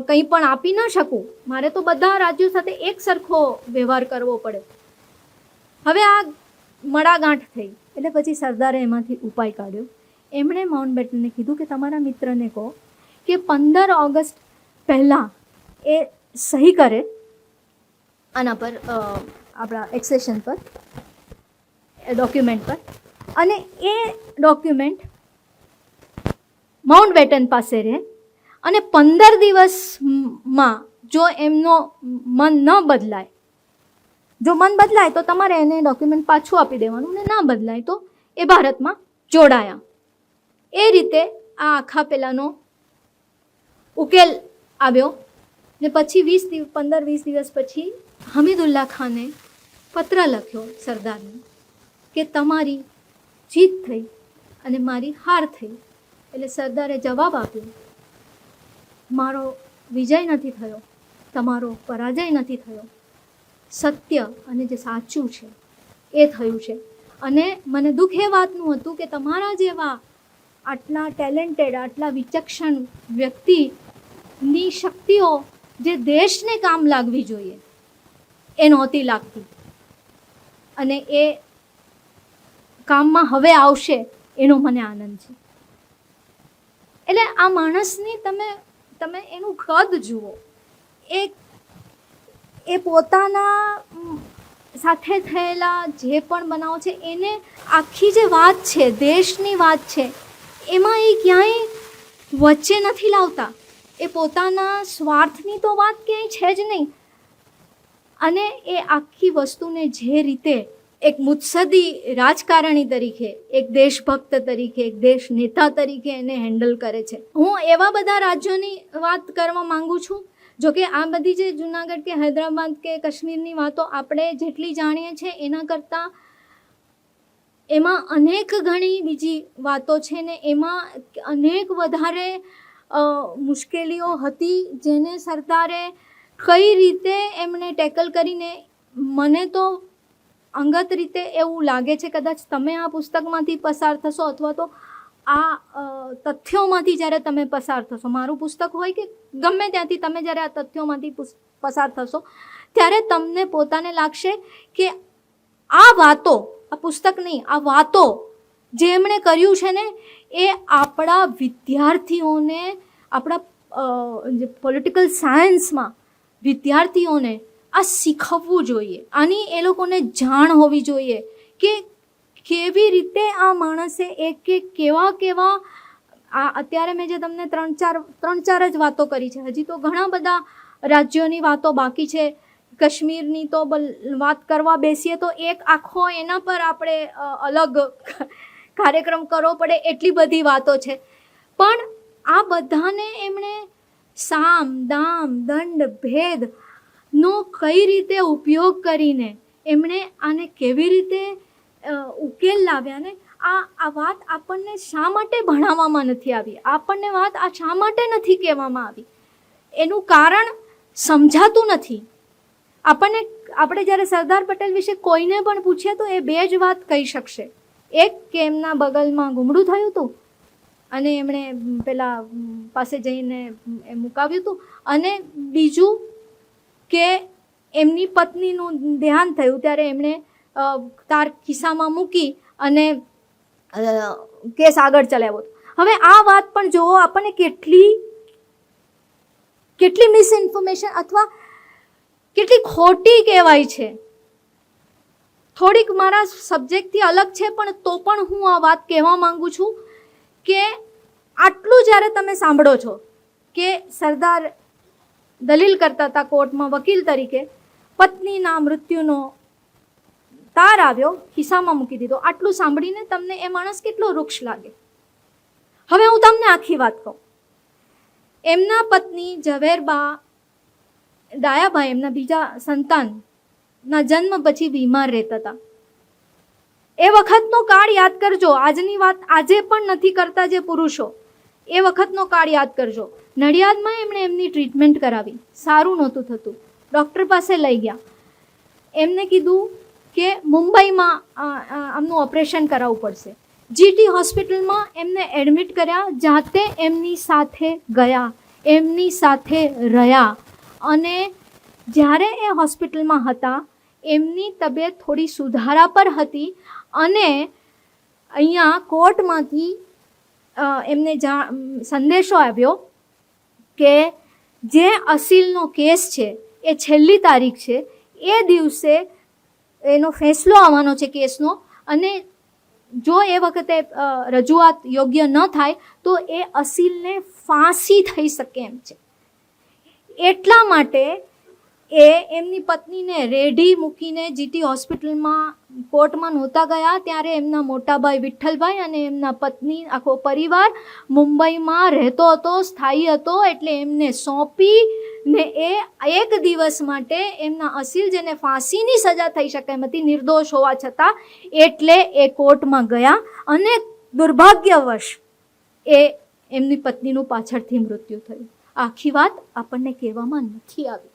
કંઈ પણ આપી ન શકું? મારે તો બધા રાજ્યો સાથે એક સરખો વ્યવહાર કરવો પડે. હવે આ મડાગાંઠ થઈ એટલે પછી સરદારે એમાંથી ઉપાય કાઢ્યો. એમણે માઉન્ટબેટનને કીધું કે તમારા મિત્રને કહો કે 15 ઓગસ્ટ પહેલાં એ સહી કરે આના પર, આપણા એક્સેશન પર, ડોક્યુમેન્ટ પર, અને એ ડોક્યુમેન્ટ માઉન્ટબેટન પાસે રહે અને 15 દિવસમાં જો એમનો મન ન બદલાય, જો મન બદલાય તો તમારે એને ડોક્યુમેન્ટ પાછું આપી દેવાનું, ને ના બદલાય તો એ ભારતમાં જોડાયા. એ રીતે આ આખા પેલાનો ઉકેલ આવ્યો. ને પછી 15-20 દિવસ પછી હમીદુલ્લા ખાને પત્ર લખ્યો સરદારને કે તમારી જીત થઈ અને મારી હાર થઈ. એટલે સરદારે જવાબ આપ્યો, મારો વિજય નથી થયો, તમારો પરાજય નથી થયો, સત્ય અને જે સાચું છે એ થયું છે. અને મને દુઃખ એ વાતનું હતું કે તમારા જેવા આટલા ટેલેન્ટેડ, આટલા વિચક્ષણ વ્યક્તિની શક્તિઓ જે દેશને કામ લાગવી જોઈએ એ નહોતી લાગતી, અને એ કામમાં હવે આવશે એનો મને આનંદ છે. એટલે આ માણસની તમે એનું કદ જુઓ, એ પોતાના સાથે થયેલા જે પણ બનાવ છે એને આખી જે વાત છે, દેશની વાત છે, એમાં એ ક્યાંય વચ્ચે નથી લાવતા. એ પોતાના સ્વાર્થની તો વાત ક્યાંય છે જ નહીં. અને એ આખી વસ્તુને જે રીતે એક મુત્સદી રાજકારણી તરીકે, એક દેશભક્ત તરીકે, એક દેશ નેતા તરીકે એને હેન્ડલ કરે છે. હું એવા બધા રાજ્યોની વાત કરવા માંગુ છું. જોકે આ બધી જે જુનાગઢ કે હૈદરાબાદ કે કાશ્મીરની વાતો આપણે જેટલી જાણીએ છીએ એના કરતાં એમાં અનેક ઘણી બીજી વાતો છે, ને એમાં અનેક વધારે મુશ્કેલીઓ હતી જેને સરદારે કઈ રીતે એમણે ટેકલ કરીને, મને તો અંગત રીતે એવું લાગે છે, કદાચ તમે આ પુસ્તકમાંથી પસાર થશો અથવા તો આ તથ્યોમાંથી જ્યારે તમે પસાર થશો, મારું પુસ્તક હોય કે ગમે ત્યાંથી તમે જ્યારે આ તથ્યોમાંથી પસાર થશો ત્યારે તમને પોતાને લાગશે કે આ વાતો, આ પુસ્તક નહીં, આ વાતો જે એમણે કર્યું છે ને એ આપણા વિદ્યાર્થીઓને, આપણા જે પોલિટિકલ સાયન્સમાં વિદ્યાર્થીઓને આ શીખવવું જોઈએ. આની એ લોકોને જાણ હોવી જોઈએ કે કેવી રીતે આ માણસે એક કેવા આ અત્યારે મેં જે તમને ત્રણ ચાર જ વાતો કરી છે, હજી તો ઘણા બધા રાજ્યોની વાતો બાકી છે. કાશ્મીરની તો વાત કરવા બેસીએ તો એક આખો એના પર આપણે અલગ કાર્યક્રમ કરવો પડે, એટલી બધી વાતો છે. પણ આ બધાને એમણે સામ, દામ, દંડ, ભેદનો કઈ રીતે ઉપયોગ કરીને એમણે આને કેવી રીતે ઉકેલ લાવ્યા ને આ વાત આપણને શા માટે ભણાવવામાં નથી આવી, આપણને વાત આ શા માટે નથી કહેવામાં આવી, એનું કારણ સમજાતું નથી આપણને. આપણે જ્યારે સરદાર પટેલ વિશે કોઈને પણ પૂછીએ તો એ બે જ વાત કહી શકશે. એક કે એમના બગલમાં ગુમડું થયું હતું અને એમણે પેલા પાસે જઈને એ મુકાવ્યું હતું, અને બીજું કે એમની પત્નીનું દેહાંત થયું ત્યારે એમણે તાર ખિસ્સામાં મૂકી અને કેસ આગળ ચલાવ્યો હતો. હવે આ વાત પણ જુઓ, આપણને કેટલી મિસઇન્ફોર્મેશન અથવા કેટલી ખોટી કહેવાય છે. થોડીક મારા સબ્જેક્ટથી અલગ છે પણ તો પણ હું આ વાત કહેવા માંગુ છું કે આટલું જ્યારે તમે સાંભળો છો કે સરદાર દલીલ કરતા હતા કોર્ટમાં વકીલ તરીકે, પત્નીના મૃત્યુનો તાર આવ્યો, ખિસ્સામાં મૂકી દીધો, આટલું સાંભળીને તમને એ માણસ કેટલો વૃક્ષ લાગે. હવે હું તમને આખી વાત કહું. એમના પત્ની ઝવેરબા ડાયાભાઈ, એમના બીજા સંતાનના જન્મ પછી બીમાર રહેતા હતા. એ વખતનો કાળ યાદ કરજો. આજની વાત આજે પણ નથી કરતા જે પુરુષો, એ વખતનો કાળ યાદ કરજો. નડિયાદમાં એમણે એમની ટ્રીટમેન્ટ કરાવી, સારું નહોતું થતું, ડૉક્ટર પાસે લઈ ગયા. એમને કીધું કે મુંબઈમાં આમનું ઓપરેશન કરાવવું પડશે. જીટી હોસ્પિટલમાં એમને એડમિટ કર્યા, જાતે એમની સાથે ગયા, એમની સાથે રહ્યા. અને જ્યારે એ હોસ્પિટલમાં હતા એમની તબિયત થોડી સુધારા પર હતી અને અહીંયા કોર્ટમાંથી એમને સંદેશો આવ્યો કે જે અસીલનો કેસ છે એ છેલ્લી તારીખ છે, એ દિવસે એનો ફેંસલો આવવાનો છે કેસનો, અને જો એ વખતે રજૂઆત યોગ્ય ન થાય તો એ અસીલને ફાંસી થઈ શકે એમ છે. એટલા માટે એ એમની પત્નીને રેઢી મૂકીને જીટી હોસ્પિટલમાં કોર્ટમાં નહોતા ગયા ત્યારે એમના મોટાભાઈ વિઠ્ઠલભાઈ અને એમના પત્ની આખો પરિવાર મુંબઈમાં રહેતો હતો, સ્થાયી હતો. એટલે એમને સોંપીને એ એક દિવસ માટે એમના અસીલ, જેને ફાંસીની સજા થઈ શકે એમ હતી નિર્દોષ હોવા છતાં, એટલે એ કોર્ટમાં ગયા અને દુર્ભાગ્યવશ એ એમની પત્નીનું પાછળથી મૃત્યુ થયું. આખી વાત આપણને કહેવામાં નથી આવી.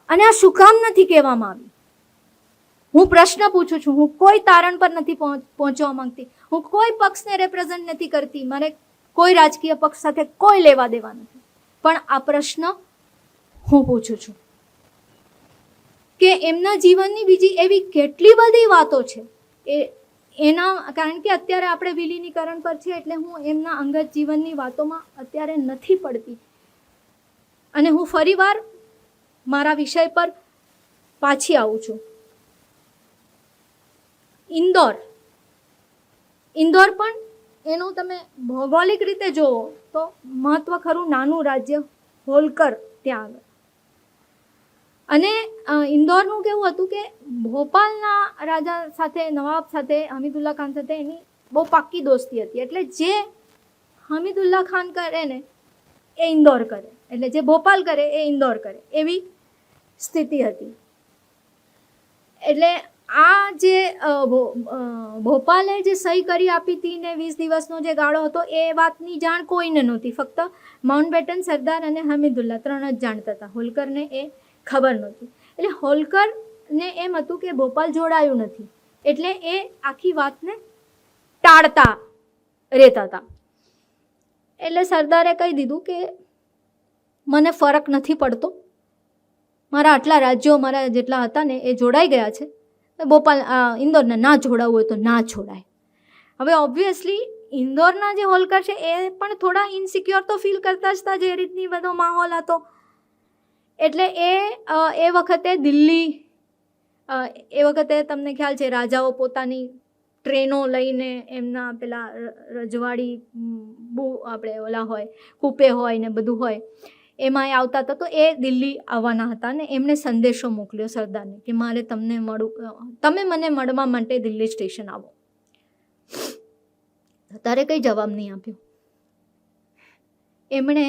અને આ શું કામ નથી કહેવામાં આવી? હું પ્રશ્ન પૂછું છું. હું કોઈ તારણ પર નથી પહોંચવા માંગતી. હું કોઈ પક્ષને રિપ્રેઝન્ટ નથી કરતી. મારે કોઈ રાજકીય પક્ષ સાથે કોઈ લેવા દેવા નથી. પણ આ પ્રશ્ન હું પૂછું છું કે એમના જીવનની બીજી એવી કેટલી બધી વાતો છે એના, કારણ કે અત્યારે આપણે વિલીનીકરણ પર છે એટલે હું એમના અંગત જીવનની વાતોમાં અત્યારે નથી પડતી. અને હું ફરીવાર મારા વિષય પર પાછી આવું છું. ઇન્દોર પણ એનું તમે ભૌગોલિક રીતે જુઓ તો મહત્વ ખરું, નાનું રાજ્ય હોલકર ત્યાં આગળ. અને ઇન્દોરનું કેવું હતું કે ભોપાલના રાજા સાથે, નવાબ સાથે, હમીદુલ્લા ખાન સાથે એની બહુ પાક્કી દોસ્તી હતી. એટલે જે હમીદુલ્લા ખાન કરે ને એ ઇન્દોર કરે, એટલે જે ભોપાલ કરે એ ઇન્દોર કરે, એવી સ્થિતિ હતી. એટલે આ જે ભોપાલે જે સહી કરી આપી હતી ને 20 દિવસનો જે ગાળો હતો એ વાતની જાણ કોઈને નહોતી. ફક્ત માઉન્ટબેટન, સરદાર અને હમીદુલ્લા 3 જ જાણતા હતા. હોલકરને એ ખબર નહોતી. એટલે હોલકરને એમ હતું કે ભોપાલ જોડાયું નથી, એટલે એ આખી વાતને ટાળતા રહેતા હતા. એટલે સરદારે કહી દીધું કે મને ફરક નથી પડતો, મારા આટલા રાજ્યો મારા જેટલા હતા ને એ જોડાઈ ગયા છે, ભોપાલ ઇન્દોરને ના જોડાવવું હોય તો ના જોડાય. હવે ઓબ્વિયસલી ઇન્દોરના જે હોલકર છે એ પણ થોડા ઇનસિક્યોર તો ફીલ કરતા જ હતા, જે રીતની બધો માહોલ હતો. એટલે એ વખતે દિલ્હી, એ વખતે તમને ખ્યાલ છે રાજાઓ પોતાની ટ્રેનો લઈને એમના પેલા રજવાડી આપણે ઓલા હોય, કૂપે હોય ને બધું હોય, એમાં એ આવતા હતા. તો એ દિલ્હી આવવાના હતા ને એમણે સંદેશો મોકલ્યો સરદારને કે મારે તમને તમે મને મળવા માટે દિલ્હી સ્ટેશન આવો. તારે કંઈ જવાબ નહીં આપ્યો. એમણે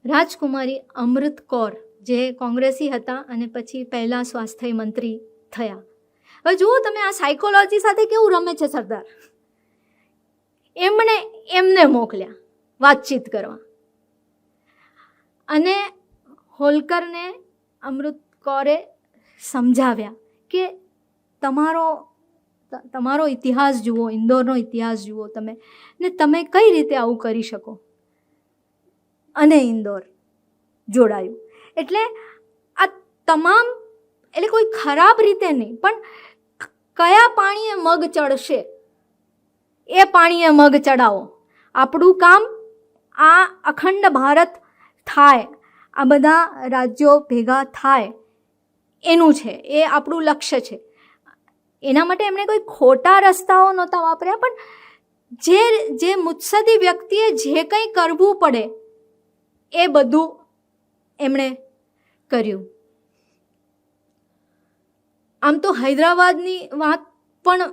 રાજકુમારી અમૃત કૌર, જે કોંગ્રેસી હતા અને પછી પહેલા સ્વાસ્થ્ય મંત્રી થયા. હવે જુઓ તમે આ સાયકોલોજી સાથે કેવું રમે છે સરદાર. એમને મોકલ્યા વાતચીત કરવા. અને હોલકરને અમૃત કૌરે સમજાવ્યા કે તમારો ઇતિહાસ જુઓ, ઇન્દોરનો ઇતિહાસ જુઓ તમે, ને તમે કઈ રીતે આવું કરી શકો. અને ઇન્દોર જોડાયું. એટલે આ તમામ, એટલે કોઈ ખરાબ રીતે નહીં, પણ કયા પાણીએ મગ ચડશે એ પાણીએ મગ ચડાવો. આપણું કામ આ અખંડ ભારત થાય, આ બધા રાજ્યો ભેગા થાય એનું છે, એ આપણું લક્ષ્ય છે. એના માટે એમણે કોઈ ખોટા રસ્તાઓ નહોતા વાપર્યા, પણ જે મુત્સદી વ્યક્તિએ જે કંઈ કરવું પડે એ બધું એમણે કર્યું. આમ તો હૈદરાબાદની વાત પણ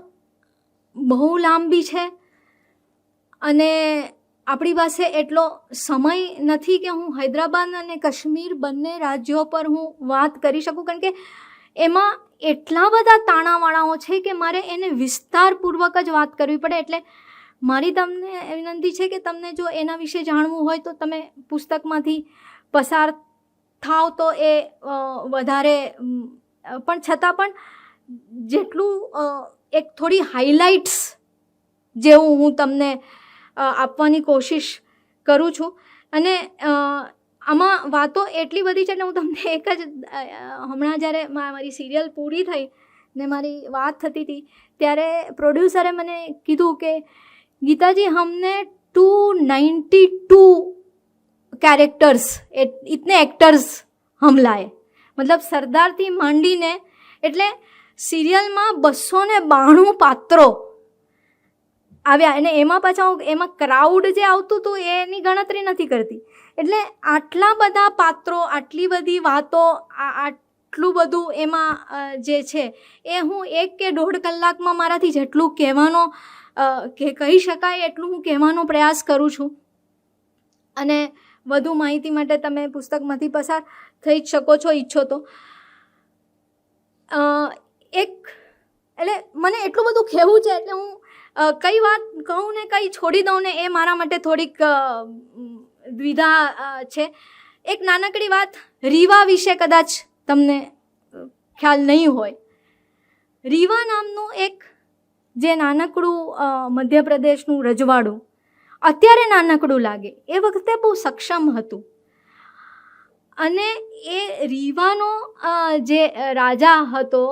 બહુ લાંબી છે અને આપણી પાસે એટલો સમય નથી કે હું હૈદરાબાદ અને કાશ્મીર બંને રાજ્યો પર હું વાત કરી શકું, કારણ કે એમાં એટલા બધા તાણાવાણાઓ છે કે મારે એને વિસ્તારપૂર્વક જ વાત કરવી પડે. એટલે મારી તમને વિનંતી છે કે તમને જો એના વિશે જાણવું હોય તો તમે પુસ્તકમાંથી પસાર થાવ તો એ વધારે પણ છતાં પણ જેટલું એક થોડી હાઇલાઇટ્સ જેવું હું તમને આપવાની કોશિશ કરું છું. અને આમાં વાતો એટલી બધી છે ને હું તમને એક જ હમણાં જ્યારે મારી સિરિયલ પૂરી થઈ ને મારી વાત થતી હતી ત્યારે પ્રોડ્યુસરે મને કીધું કે ગીતાજી हमने 292 कैरेक्टर्स इतने एक्टर्स हम लाए, मतलब સરદારથી માંડીને એટલે સિરિયલમાં 292 પાત્રો આવ્યા. અને એમાં પાછા એમાં ક્રાઉડ જે આવતું હતું એની ગણતરી નથી કરતી. એટલે આટલા બધા પાત્રો, આટલી બધી વાતો, આટલું બધું એમાં જે છે એ હું 1 કે 1.5 કલાકમાં મારાથી જેટલું કહેવાનો કે કહી શકાય એટલું હું કહેવાનો પ્રયાસ કરું છું. અને વધુ માહિતી માટે તમે પુસ્તકમાંથી પસાર થઈ જ શકો છો ઈચ્છો તો. એટલે મને એટલું બધું કહેવું છે એટલે હું કઈ વાત કહું ને કઈ છોડી દઉં ને એ મારા માટે થોડીક દ્વિધા છે. એક નાનકડી વાત રીવા વિશે કદાચ તમને ખ્યાલ નહીં હોય. રીવા નામનું એક જે નાનકડું મધ્યપ્રદેશનું રજવાડું, અત્યારે નાનકડું લાગે, એ વખતે બહુ સક્ષમ હતું. અને એ રીવાનો જે રાજા હતો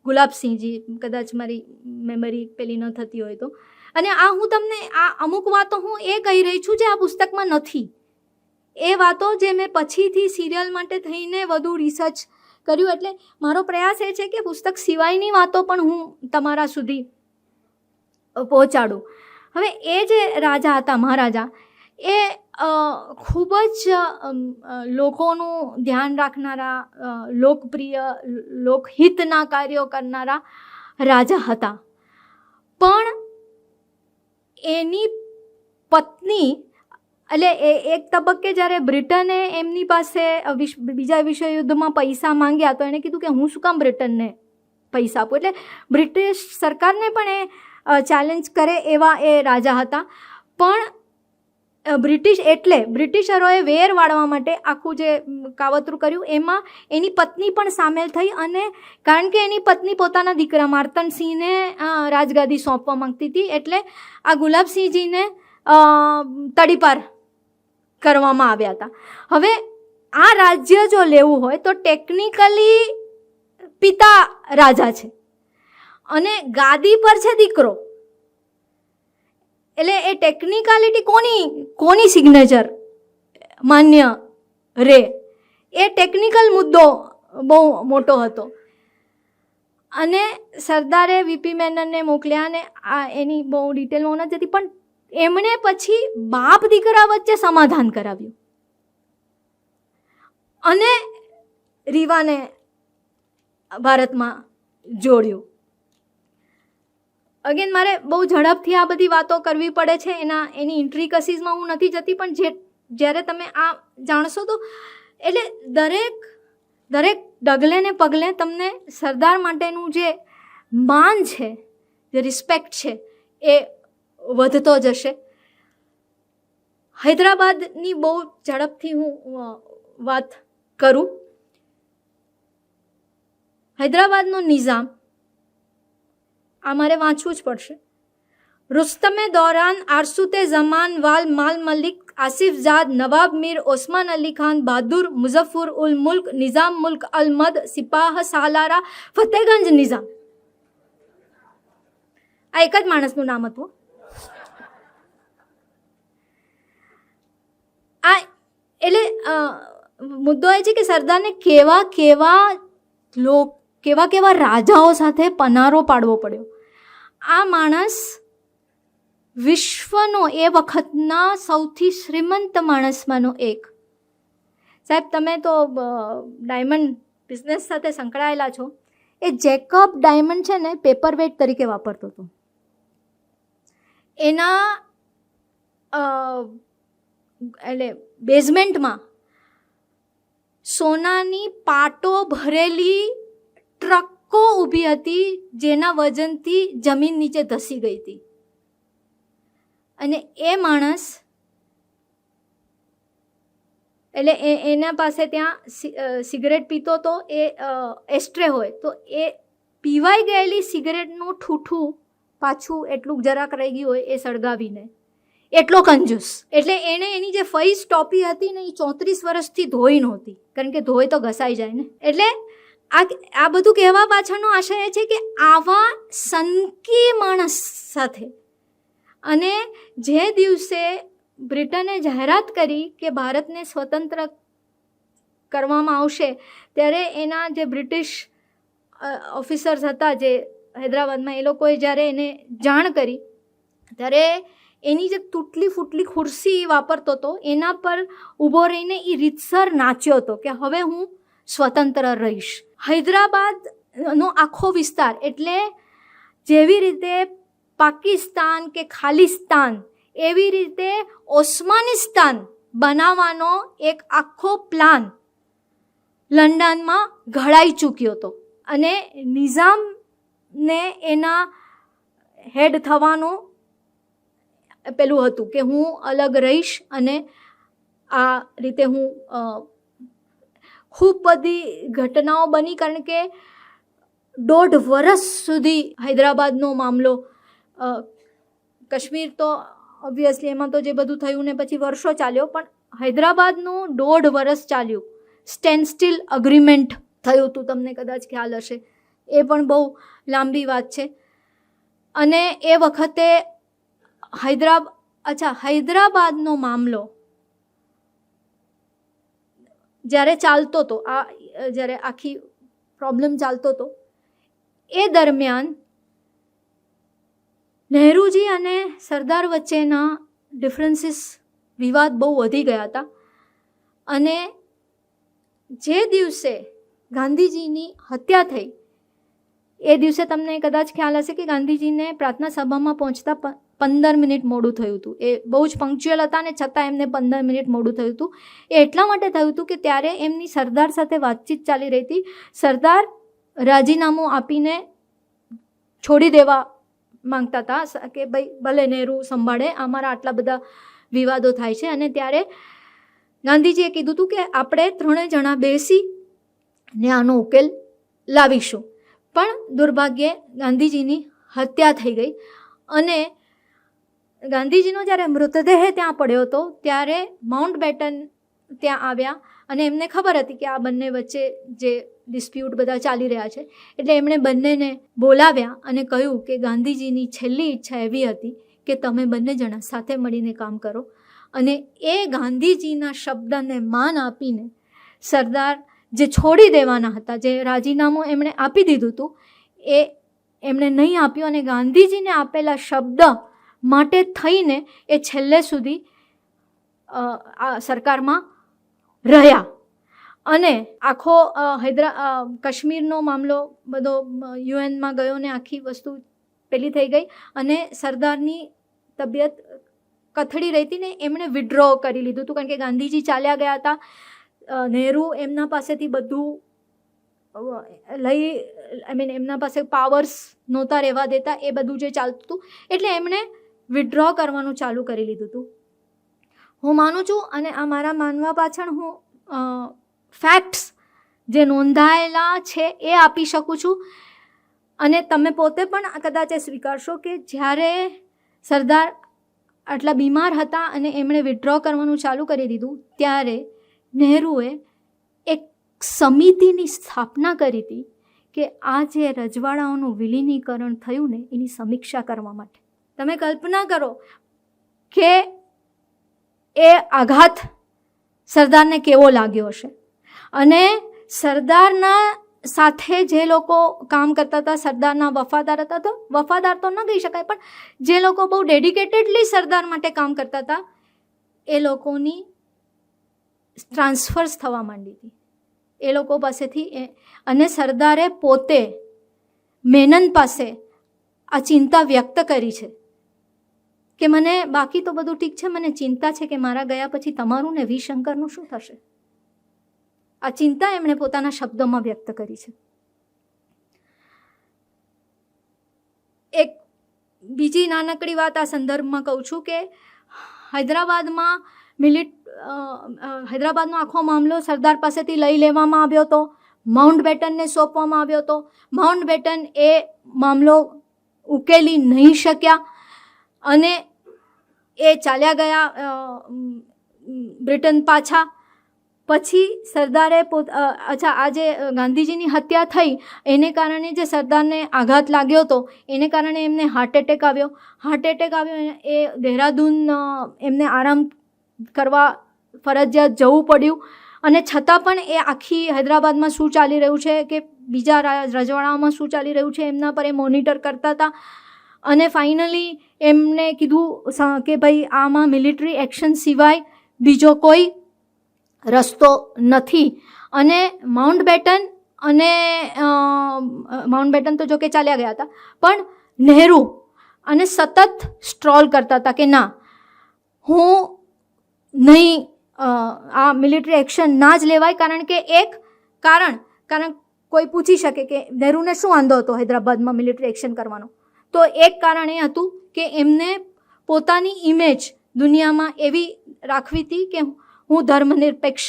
ગુલાબસિંહજી, કદાચ મારી મેમરી પેલી ન થતી હોય તો. અને આ હું તમને આ અમુક વાતો હું એ કહી રહી છું જે આ પુસ્તકમાં નથી. એ વાતો જે મેં પછીથી સિરિયલ માટે થઈને વધુ રિસર્ચ કર્યું. એટલે મારો પ્રયાસ એ છે કે પુસ્તક સિવાયની વાતો પણ હું તમારા સુધી પહોંચાડું. હવે એ જે રાજા હતા, મહારાજા, એ ખૂબ જ લોકોનું ધ્યાન રાખનારા, લોકપ્રિય, લોકહિતના કાર્યો કરનારા રાજા હતા. પણ એની પત્ની, એટલે એક તબક્કે જ્યારે બ્રિટને એમની પાસે બીજા વિશ્વયુદ્ધમાં પૈસા માંગ્યા તો એણે કીધું કે હું શું કામ બ્રિટનને પૈસા આપું. એટલે બ્રિટિશ સરકારને પણ એ ચેલેન્જ કરે એવા એ રાજા હતા. પણ બ્રિટિશરોએ વેર વાળવા માટે આખું જે કાવતરું કર્યું એમાં એની પત્ની પણ સામેલ થઈ. અને કારણ કે એની પત્ની પોતાના દીકરા માર્તંડસિંહને રાજગાદી સોંપવા માંગતી હતી એટલે આ ગુલાબસિંહજીને તડીપાર કરવામાં આવ્યા હતા. હવે આ રાજ્ય જો લેવું હોય તો ટેકનિકલી પિતા રાજા છે અને ગાદી પર છે દીકરો. એટલે એ ટેકનિકાલિટી કોની સિગ્નેચર માન્ય રે, એ ટેકનિકલ મુદ્દો બહુ મોટો હતો. અને સરદારે વીપી મેનનને મોકલ્યા અને આ એની બહુ ડિટેલમાં નથી જતી, પણ એમણે પછી બાપ દીકરા વચ્ચે સમાધાન કરાવ્યું અને રીવાને ભારતમાં જોડ્યું. અગેન મારે બહુ ઝડપથી આ બધી વાતો કરવી પડે છે, એની ઇન્ટ્રિકસીસમાં હું નથી જતી. પણ જ્યારે તમે આ જાણશો તો એટલે દરેક ડગલે ને પગલે તમને સરદાર માટેનું જે માન છે, જે રિસ્પેક્ટ છે, એ વધતો જશે. હૈદરાબાદની બહુ ઝડપથી હું વાત કરું. હૈદરાબાદનો નિઝામ, આ મારે વાંચવું જ પડશે. रुस्तमे दौरान आरसूते जमान वाल माल मलिक आसिफ जाद नवाब मीर ओस्मान अली खान बहादुर मुजफ्फर उल मुल्क निज़ाम मुल्क अल मद सिपाह सालारा फतेहगंज निज़ाम. આ એક જ માણસનું નામ હતું. આ એટલે મુદ્દો એ છે કે સરદારને કેવા રાજાઓ સાથે પનારો પાડવો પડ્યો. આ માણસ વિશ્વનો એ વખતના સૌથી શ્રીમંત માણસમાંનો એક. સાહેબ, તમે તો ડાયમંડ બિઝનેસ સાથે સંકળાયેલા છો. એ જેકબ ડાયમંડ છે ને પેપર વેટ તરીકે વાપરતો હતો. એના એટલે બેઝમેન્ટમાં સોનાની પાટો ભરેલી ટ્રકો ઊભી હતી જેના વજનથી જમીન નીચે ધસી ગઈ હતી. અને એ માણસ એટલે એના પાસે ત્યાં સિગરેટ પીતો તો એ એસ્ટ્રે હોય તો એ પીવાઈ ગયેલી સિગરેટનું ઠૂઠું પાછું એટલું જરાક રહી ગયું હોય એ સળગાવીને, એટલો કંજૂસ. એટલે એણે એની જે ફઈસ ટોપી હતી ને એ 34 વર્ષથી ધોઈ નહોતી, કારણ કે ધોઈ તો ઘસાઈ જાય ને. એટલે આ બધું કહેવા પાછળનો આશય એ છે કે આવા સનકી માણસ સાથે, અને જે દિવસે બ્રિટને જાહેરાત કરી કે ભારતને સ્વતંત્ર કરવામાં આવશે, ત્યારે એના જે બ્રિટિશ ઓફિસર્સ હતા જે હૈદરાબાદમાં, એ લોકોએ જ્યારે એને જાણ કરી ત્યારે એની જે તૂટલી ફૂટલી ખુરશી વાપરતો હતો એના પર ઊભો રહીને એ રીતસર નાચ્યો હતો કે હવે હું સ્વતંત્ર રહીશ. હૈદરાબાદનો આખો વિસ્તાર, એટલે જેવી રીતે પાકિસ્તાન કે ખાલિસ્તાન એવી રીતે ઓસ્માનિસ્તાન બનાવવાનો એક આખો પ્લાન લંડનમાં ઘડાઈ ચૂક્યો હતો, અને નિઝામને એના હેડ થવાનું પેલું હતું કે હું અલગ રહીશ, અને આ રીતે હું ખૂબ બધી ઘટનાઓ બની, કારણ કે 1.5 વર્ષ સુધી હૈદરાબાદનો મામલો, કાશ્મીર તો ઓબ્વિયસલી એમાં તો જે બધું થયું ને પછી વર્ષો ચાલ્યો, પણ હૈદરાબાદનું 1.5 વર્ષ ચાલ્યું. સ્ટેન્ડ સ્ટીલ અગ્રીમેન્ટ થયું હતું, તમને કદાચ ખ્યાલ હશે, એ પણ બહુ લાંબી વાત છે. અને એ વખતે હૈદરાબાદનો મામલો જ્યારે ચાલતો હતો, જ્યારે આખી પ્રોબ્લેમ ચાલતો હતો, એ દરમિયાન નહેરુજી અને સરદાર વચ્ચેના ડિફરન્સીસ, વિવાદ બહુ વધી ગયા હતા. અને જે દિવસે ગાંધીજીની હત્યા થઈ એ દિવસે તમને કદાચ ખ્યાલ હશે કે ગાંધીજીને પ્રાર્થના સભામાં પહોંચતા 15 મિનિટ મોડું થયું હતું. એ બહુ જ પંક્ચ્યુઅલ હતા ને છતાં એમને 15 મિનિટ મોડું થયું હતું. એ એટલા માટે થયું હતું કે ત્યારે એમની સરદાર સાથે વાતચીત ચાલી રહી હતી. સરદાર રાજીનામું આપીને છોડી દેવા માંગતા હતા કે ભાઈ ભલે નહેરુ સંભાળે, અમારા આટલા બધા વિવાદો થાય છે. અને ત્યારે ગાંધીજીએ કીધું હતું કે આપણે 3 જણા બેસી ને આનો ઉકેલ લાવીશું. પણ દુર્ભાગ્યે ગાંધીજીની હત્યા થઈ ગઈ, અને ગાંધીજીનો જ્યારે મૃતદેહ ત્યાં પડ્યો હતો ત્યારે માઉન્ટ બેટન ત્યાં આવ્યા, અને એમને ખબર હતી કે આ બંને વચ્ચે જે ડિસ્પ્યુટ બધા ચાલી રહ્યા છે, એટલે એમણે બંનેને બોલાવ્યા અને કહ્યું કે ગાંધીજીની છેલ્લી ઈચ્છા એવી હતી કે તમે બંને જણા સાથે મળીને કામ કરો. અને એ ગાંધીજીના શબ્દને માન આપીને સરદાર જે છોડી દેવાના હતા, જે રાજીનામું એમણે આપી દીધું હતું, એ એમણે નહીં આપ્યું, અને ગાંધીજીને આપેલા શબ્દ માટે થઈને એ છેલ્લે સુધી આ સરકારમાં રહ્યા. અને આખો કાશ્મીરનો મામલો બધો યુએનમાં ગયો ને આખી વસ્તુ પેલી થઈ ગઈ, અને સરદારની તબિયત કથળી રહી હતી ને એમણે વિડ્રો કરી લીધું હતું, કારણ કે ગાંધીજી ચાલ્યા ગયા હતા. નહેરુ એમના પાસેથી બધું એમના પાસે પાવર્સ નહોતા રહેવા દેતા, એ બધું જે ચાલતું હતું, એટલે એમણે વિડ્રો કરવાનું ચાલુ કરી લીધું હતું. હું માનું છું, અને આ મારા માનવા પાછળ હું ફેક્ટ્સ જે નોંધાયેલા છે એ આપી શકું છું. અને તમે પોતે પણ કદાચ એ સ્વીકારશો કે જ્યારે સરદાર આટલા બીમાર હતા અને એમણે વિડ્રો કરવાનું ચાલુ કરી દીધું, ત્યારે નહેરુએ એક સમિતિની સ્થાપના કરી હતી કે આ જે રજવાડાઓનું વિલીનીકરણ થયું ને એની સમીક્ષા કરવા માટે. તમે કલ્પના કરો કે એ આઘાત સરદારને કેવો લાગ્યો હશે. અને સરદારના સાથે જે લોકો કામ કરતા હતા, સરદારના વફાદાર હતા, તો વફાદાર તો ન કહી શકાય, પણ જે લોકો બહુ ડેડિકેટેડલી સરદાર માટે કામ કરતા હતા, એ લોકોની ટ્રાન્સફર્સ થવા માંડી હતી એ લોકો પાસેથી. અને સરદારે પોતે મેનન પાસે આ ચિંતા વ્યક્ત કરી છે કે મને બાકી તો બધું ઠીક છે, મને ચિંતા છે કે મારા ગયા પછી તમારું ને વી શંકરનું શું થશે. આ ચિંતા એમણે પોતાના શબ્દોમાં વ્યક્ત કરી છે. એક બીજી નાનકડી વાત આ સંદર્ભમાં કહું છું કે હૈદરાબાદમાં હૈદરાબાદનો આખો મામલો સરદાર પાસેથી લઈ લેવામાં આવ્યો હતો, માઉન્ટ બેટનને સોંપવામાં આવ્યો હતો. માઉન્ટ બેટન એ મામલો ઉકેલી નહીં શક્યા અને એ ચાલ્યા ગયા બ્રિટન પાછા. પછી સરદારે આ જે ગાંધીજીની હત્યા થઈ એને કારણે જે સરદારને આઘાત લાગ્યો હતો એને કારણે એમને હાર્ટ એટેક આવ્યો. એ દહેરાદૂન એમને આરામ કરવા ફરજિયાત જવું પડ્યું અને છતાં પણ એ આખી હૈદરાબાદમાં શું ચાલી રહ્યું છે કે બીજા રજવાડાઓમાં શું ચાલી રહ્યું છે એમના પર એ મોનિટર કરતા હતા. અને ફાઇનલી એમને કીધું કે ભાઈ આમાં મિલિટરી એક્શન સિવાય બીજો કોઈ રસ્તો નથી. અને માઉન્ટ બેટન તો જો કે ચાલ્યા ગયા હતા, પણ નહેરુ અને સતત સ્ટ્રોલ કરતા હતા કે ના, હું નહીં, આ મિલિટરી એક્શન ના જ લેવાય. કારણ કે કારણ કોઈ પૂછી શકે કે નહેરુને શું વાંધો હતો હૈદરાબાદમાં મિલિટરી એક્શન કરવાનો, તો એક કારણ એ હતું કે એમને પોતાની ઇમેજ દુનિયામાં એવી રાખવી હતી કે હું ધર્મનિરપેક્ષ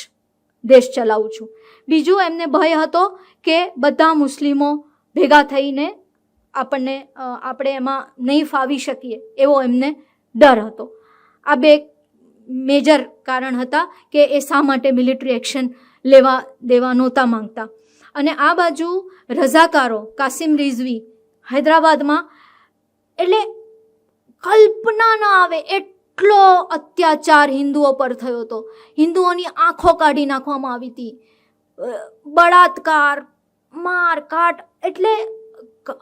દેશ ચલાવું છું. બીજું એમને ભય હતો કે બધા મુસ્લિમો ભેગા થઈને આપણે એમાં નહીં ફાવી શકીએ એવો એમને ડર હતો. આ બે મેજર કારણ હતા કે એ શા માટે મિલિટરી એક્શન લેવા દેવા નહોતા માંગતા. અને આ બાજુ રઝાકારો, કાસિમ રિઝવી હૈદરાબાદમાં, એટલે કલ્પના ન આવે એટલો અત્યાચાર હિન્દુઓ પર થયો હતો. હિન્દુઓની આંખો કાઢી નાખવામાં આવી હતી, બળાત્કાર, મારકાટ, એટલે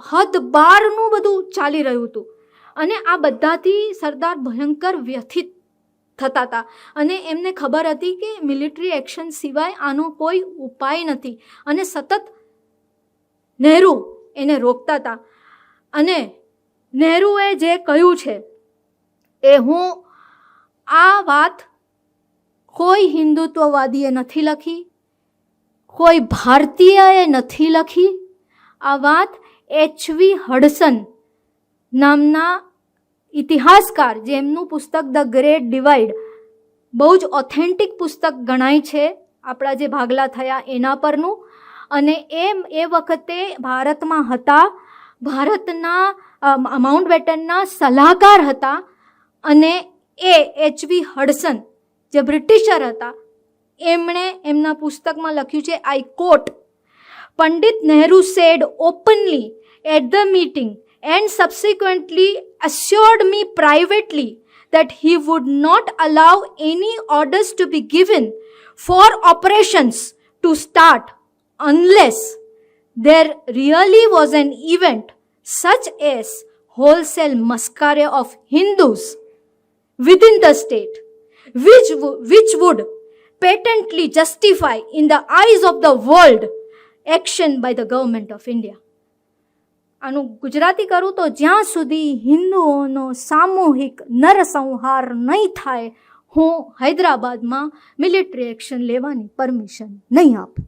હદ બારનું બધું ચાલી રહ્યું હતું. અને આ બધાથી સરદાર ભયંકર વ્યથિત થતા હતા અને એમને ખબર હતી કે મિલિટરી એક્શન સિવાય આનો કોઈ ઉપાય નથી. અને સતત નહેરુ એને રોકતા હતા. અને નહેરુએ જે કહ્યું છે એ હું આ વાત કોઈ હિન્દુત્વવાદીએ નથી લખી, કોઈ ભારતીયએ નથી લખી. આ વાત H.V. હડસન નામના ઇતિહાસકાર, જેમનું પુસ્તક ધ ગ્રેટ ડિવાઈડ બહુ જ ઓથેન્ટિક પુસ્તક ગણાય છે આપણા જે ભાગલા થયા એના પરનું. અને એ વખતે ભારતમાં હતા, ભારતના માઉન્ટ બેટનના સલાહકાર હતા. અને H.V. હડસન જે બ્રિટિશર હતા એમણે એમના પુસ્તકમાં લખ્યું છે, આઈ કોટ, Pandit Nehru said openly at the meeting and subsequently assured me privately that he would not allow any orders to be given for operations to start unless there really was an event such as wholesale massacre of Hindus within the state, which would patently justify in the eyes of the world action by the government of India. આનું ગુજરાતી કરું તો જ્યાં સુધી હિન્દુઓનો સામૂહિક નરસંહાર નહીં થાય, હું હૈદરાબાદમાં મિલિટરી એક્શન લેવાની પરમિશન નહીં આપું.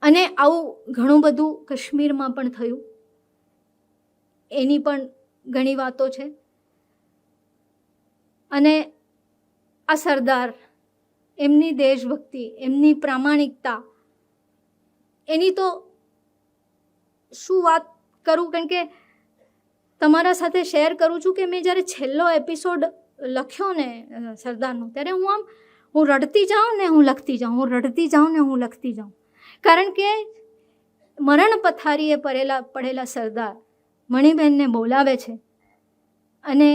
અને આવું ઘણું બધું કાશ્મીરમાં પણ થયું, એની પણ ઘણી વાતો છે. અને આ સરદાર, એમની દેશભક્તિ, એમની પ્રામાણિકતા, એની તો શું વાત કરું. કારણ કે તમારા સાથે શેર કરું છું કે મેં જ્યારે છેલ્લો એપિસોડ લખ્યો ને સરદારનો, ત્યારે હું રડતી જાઉં ને હું લખતી જાઉં, હું રડતી જાઉં ને હું લખતી જાઉં. કારણ કે મરણ પથારીએ પડેલા સરદાર મણિબેનને બોલાવે છે. અને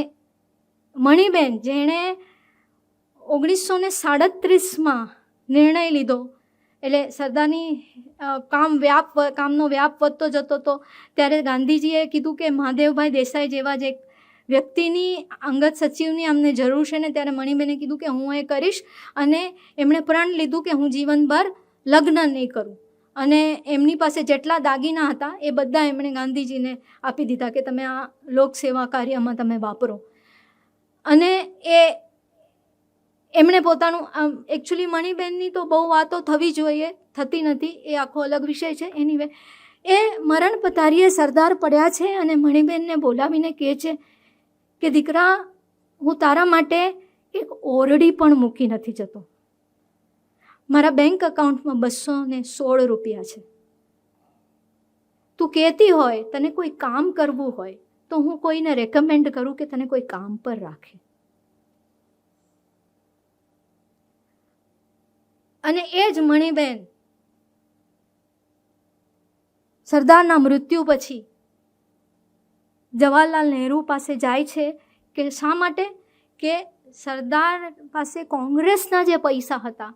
મણિબેન, જેણે 1937માં નિર્ણય લીધો, એટલે સરદારની કામનો વ્યાપ વધતો જતો હતો, ત્યારે ગાંધીજીએ કીધું કે મહાદેવભાઈ દેસાઈ જેવા જ એક વ્યક્તિની અંગત સચિવની અમને જરૂર છે. ને ત્યારે મણિબેને કીધું કે હું એ કરીશ. અને એમણે પ્રણ લીધું કે હું જીવનભર લગ્ન નહીં કરું. અને એમની પાસે જેટલા દાગીના હતા એ બધા એમણે ગાંધીજીને આપી દીધા કે તમે આ લોકસેવા કાર્યમાં તમે વાપરો. અને એમણે પોતાનું, એકચ્યુઅલી મણિબેનની તો બહુ વાતો થવી જોઈએ, થતી નથી, એ આખો અલગ વિષય છે. એનીવે, એ મરણ પથારીએ સરદાર પડ્યા છે અને મણિબેનને બોલાવીને કહે છે કે દીકરા, હું તારા માટે એક ઓરડી પણ મૂકી નથી જતો. મારા બેંક એકાઉન્ટમાં 216 રૂપિયા છે. તું કહેતી હોય તને કોઈ કામ કરવું હોય તો હું કોઈને રેકમેન્ડ કરું કે તને કોઈ કામ પર રાખે. અને એ જ મણીબેન સરદારના મૃત્યુ પછી જવાહરલાલ નહેરુ પાસે જાય છે કે શા માટે? કે સરદાર પાસે કોંગ્રેસના જે પૈસા હતા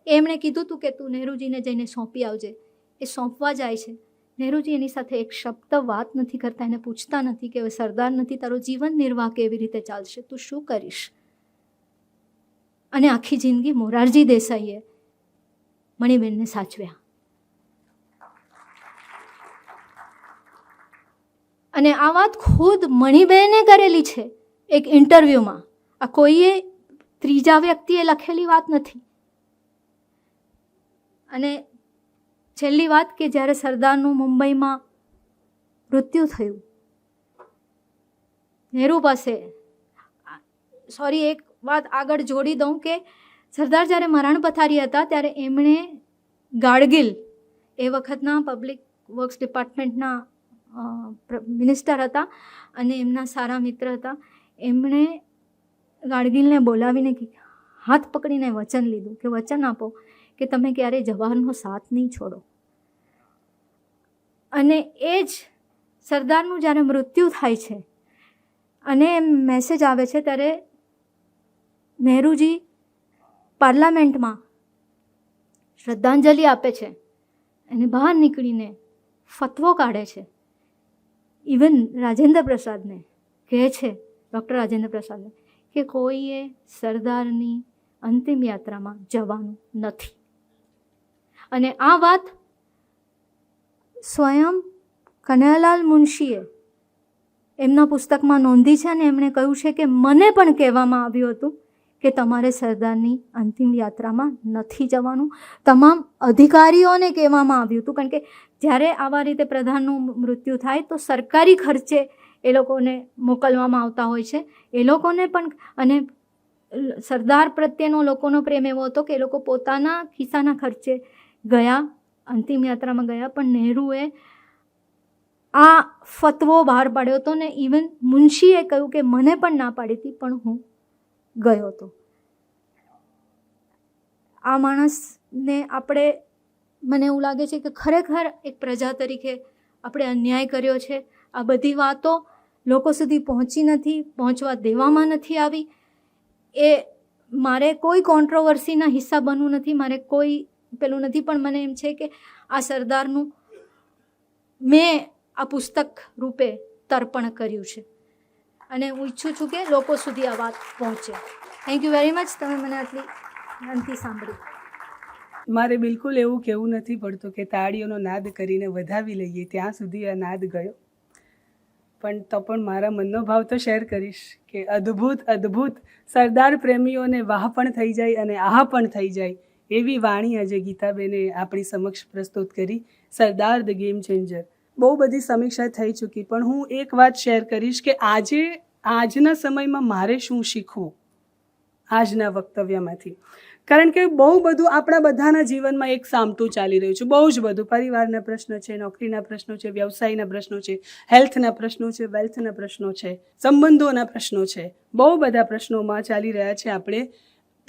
એમણે કીધું હતું કે તું નહેરુજીને જઈને સોંપી આવજે. એ સોંપવા જાય છે. નહેરુજી એની સાથે એક શબ્દ વાત નથી કરતા, એને પૂછતા નથી કે હવે સરદાર નથી, તારો જીવન નિર્વાહ કેવી રીતે ચાલશે, તું શું કરીશ? અને આખી જિંદગી મોરારજી દેસાઈએ મણીબેનને સાચવ્યા. અને આ વાત ખુદ મણીબેને કરેલી છે એક ઇન્ટરવ્યૂમાં. આ કોઈએ ત્રીજા વ્યક્તિએ લખેલી વાત નથી. અને છેલ્લી વાત કે જ્યારે સરદારનું મુંબઈમાં મૃત્યુ થયું, નહેરુ પાસે, એક વાત આગળ જોડી દઉં કે સરદાર જ્યારે મરણ પથારી હતા ત્યારે એમણે ગાડગિલ, એ વખતના પબ્લિક વર્ક્સ ડિપાર્ટમેન્ટના મિનિસ્ટર હતા અને એમના સારા મિત્ર હતા, એમણે ગાડગિલને બોલાવીને હાથ પકડીને વચન લીધું કે વચન આપો કે તમે ક્યારેય જવાહરનો સાથ નહીં છોડો. અને એ જ સરદારનું જ્યારે મૃત્યુ થાય છે અને મેસેજ આવે છે ત્યારે નહેરુજી પાર્લામેન્ટમાં શ્રદ્ધાંજલિ આપે છે અને બહાર નીકળીને ફતવો કાઢે છે. ઇવન રાજેન્દ્ર પ્રસાદને કહે છે, ડૉક્ટર રાજેન્દ્ર પ્રસાદને, કે કોઈએ સરદારની અંતિમ યાત્રામાં જવાનું નથી. અને આ વાત સ્વયં કનૈયાલાલ મુનશીએ એમના પુસ્તકમાં નોંધી છે અને એમણે કહ્યું છે કે મને પણ કહેવામાં આવ્યું હતું કે તમારે સરદારની અંતિમ યાત્રામાં નથી જવાનું. તમામ અધિકારીઓને કહેવામાં આવ્યું હતું, કારણ કે જ્યારે આવા રીતે પ્રધાનનું મૃત્યુ થાય તો સરકારી ખર્ચે એ લોકોને મોકલવામાં આવતા હોય છે. એ લોકોને પણ, અને સરદાર પ્રત્યેનો લોકોનો પ્રેમ એવો હતો કે એ લોકો પોતાના ખિસ્સાના ખર્ચે ગયા, અંતિમ યાત્રામાં ગયા. પણ નહેરુએ આ ફતવો બહાર પાડ્યો હતો ને ઇવન મુનશીએ કહ્યું કે મને પણ ના પાડી હતી પણ હું ગયો હતો. આ માણસને આપણે, મને એવું લાગે છે કે ખરેખર એક પ્રજા તરીકે આપણે અન્યાય કર્યો છે. આ બધી વાતો લોકો સુધી પહોંચી નથી, પહોંચવા દેવામાં નથી આવી. એ મારે કોઈ કોન્ટ્રોવર્સીના હિસ્સા બનવું નથી, મારે કોઈ પેલું નથી, પણ મને એમ છે કે આ સરદારનું મેં આ પુસ્તક રૂપે તર્પણ કર્યું છે અને હું ઈચ્છું છું કે લોકો સુધી આ વાત પહોંચે. થેન્ક યુ વેરી મચ, તમે મને આટલી ધ્યાનથી સાંભળી. મારે બિલકુલ એવું કહેવું નથી પડતું કે તાળીઓનો નાદ કરીને વધાવી લઈએ, ત્યાં સુધી આ નાદ ગયો. પણ તો પણ મારા મનનો ભાવ તો શેર કરીશ કે અદ્ભુત અદ્ભુત સરદાર પ્રેમીઓને વાહ પણ થઈ જાય અને આહ પણ થઈ જાય એવી વાણી આજે ગીતાબેને આપણી સમક્ષ પ્રસ્તુત કરી. સરદાર ધ ગેમ ચેન્જર. બહુ બધી સમીક્ષા થઈ ચૂકી, પણ હું એક વાત શેર કરીશ કે આજના સમયમાં મારે શું શીખવું આજના વક્તવ્યમાંથી. કારણ કે બહુ બધું આપણા બધાના જીવનમાં એક સામટું ચાલી રહ્યું છે, બહુ જ બધું. પરિવારના પ્રશ્નો છે, નોકરીના પ્રશ્નો છે, વ્યવસાયના પ્રશ્નો છે, હેલ્થના પ્રશ્નો છે, વેલ્થના પ્રશ્નો છે, સંબંધોના પ્રશ્નો છે, બહુ બધા પ્રશ્નોમાં ચાલી રહ્યા છે આપણે.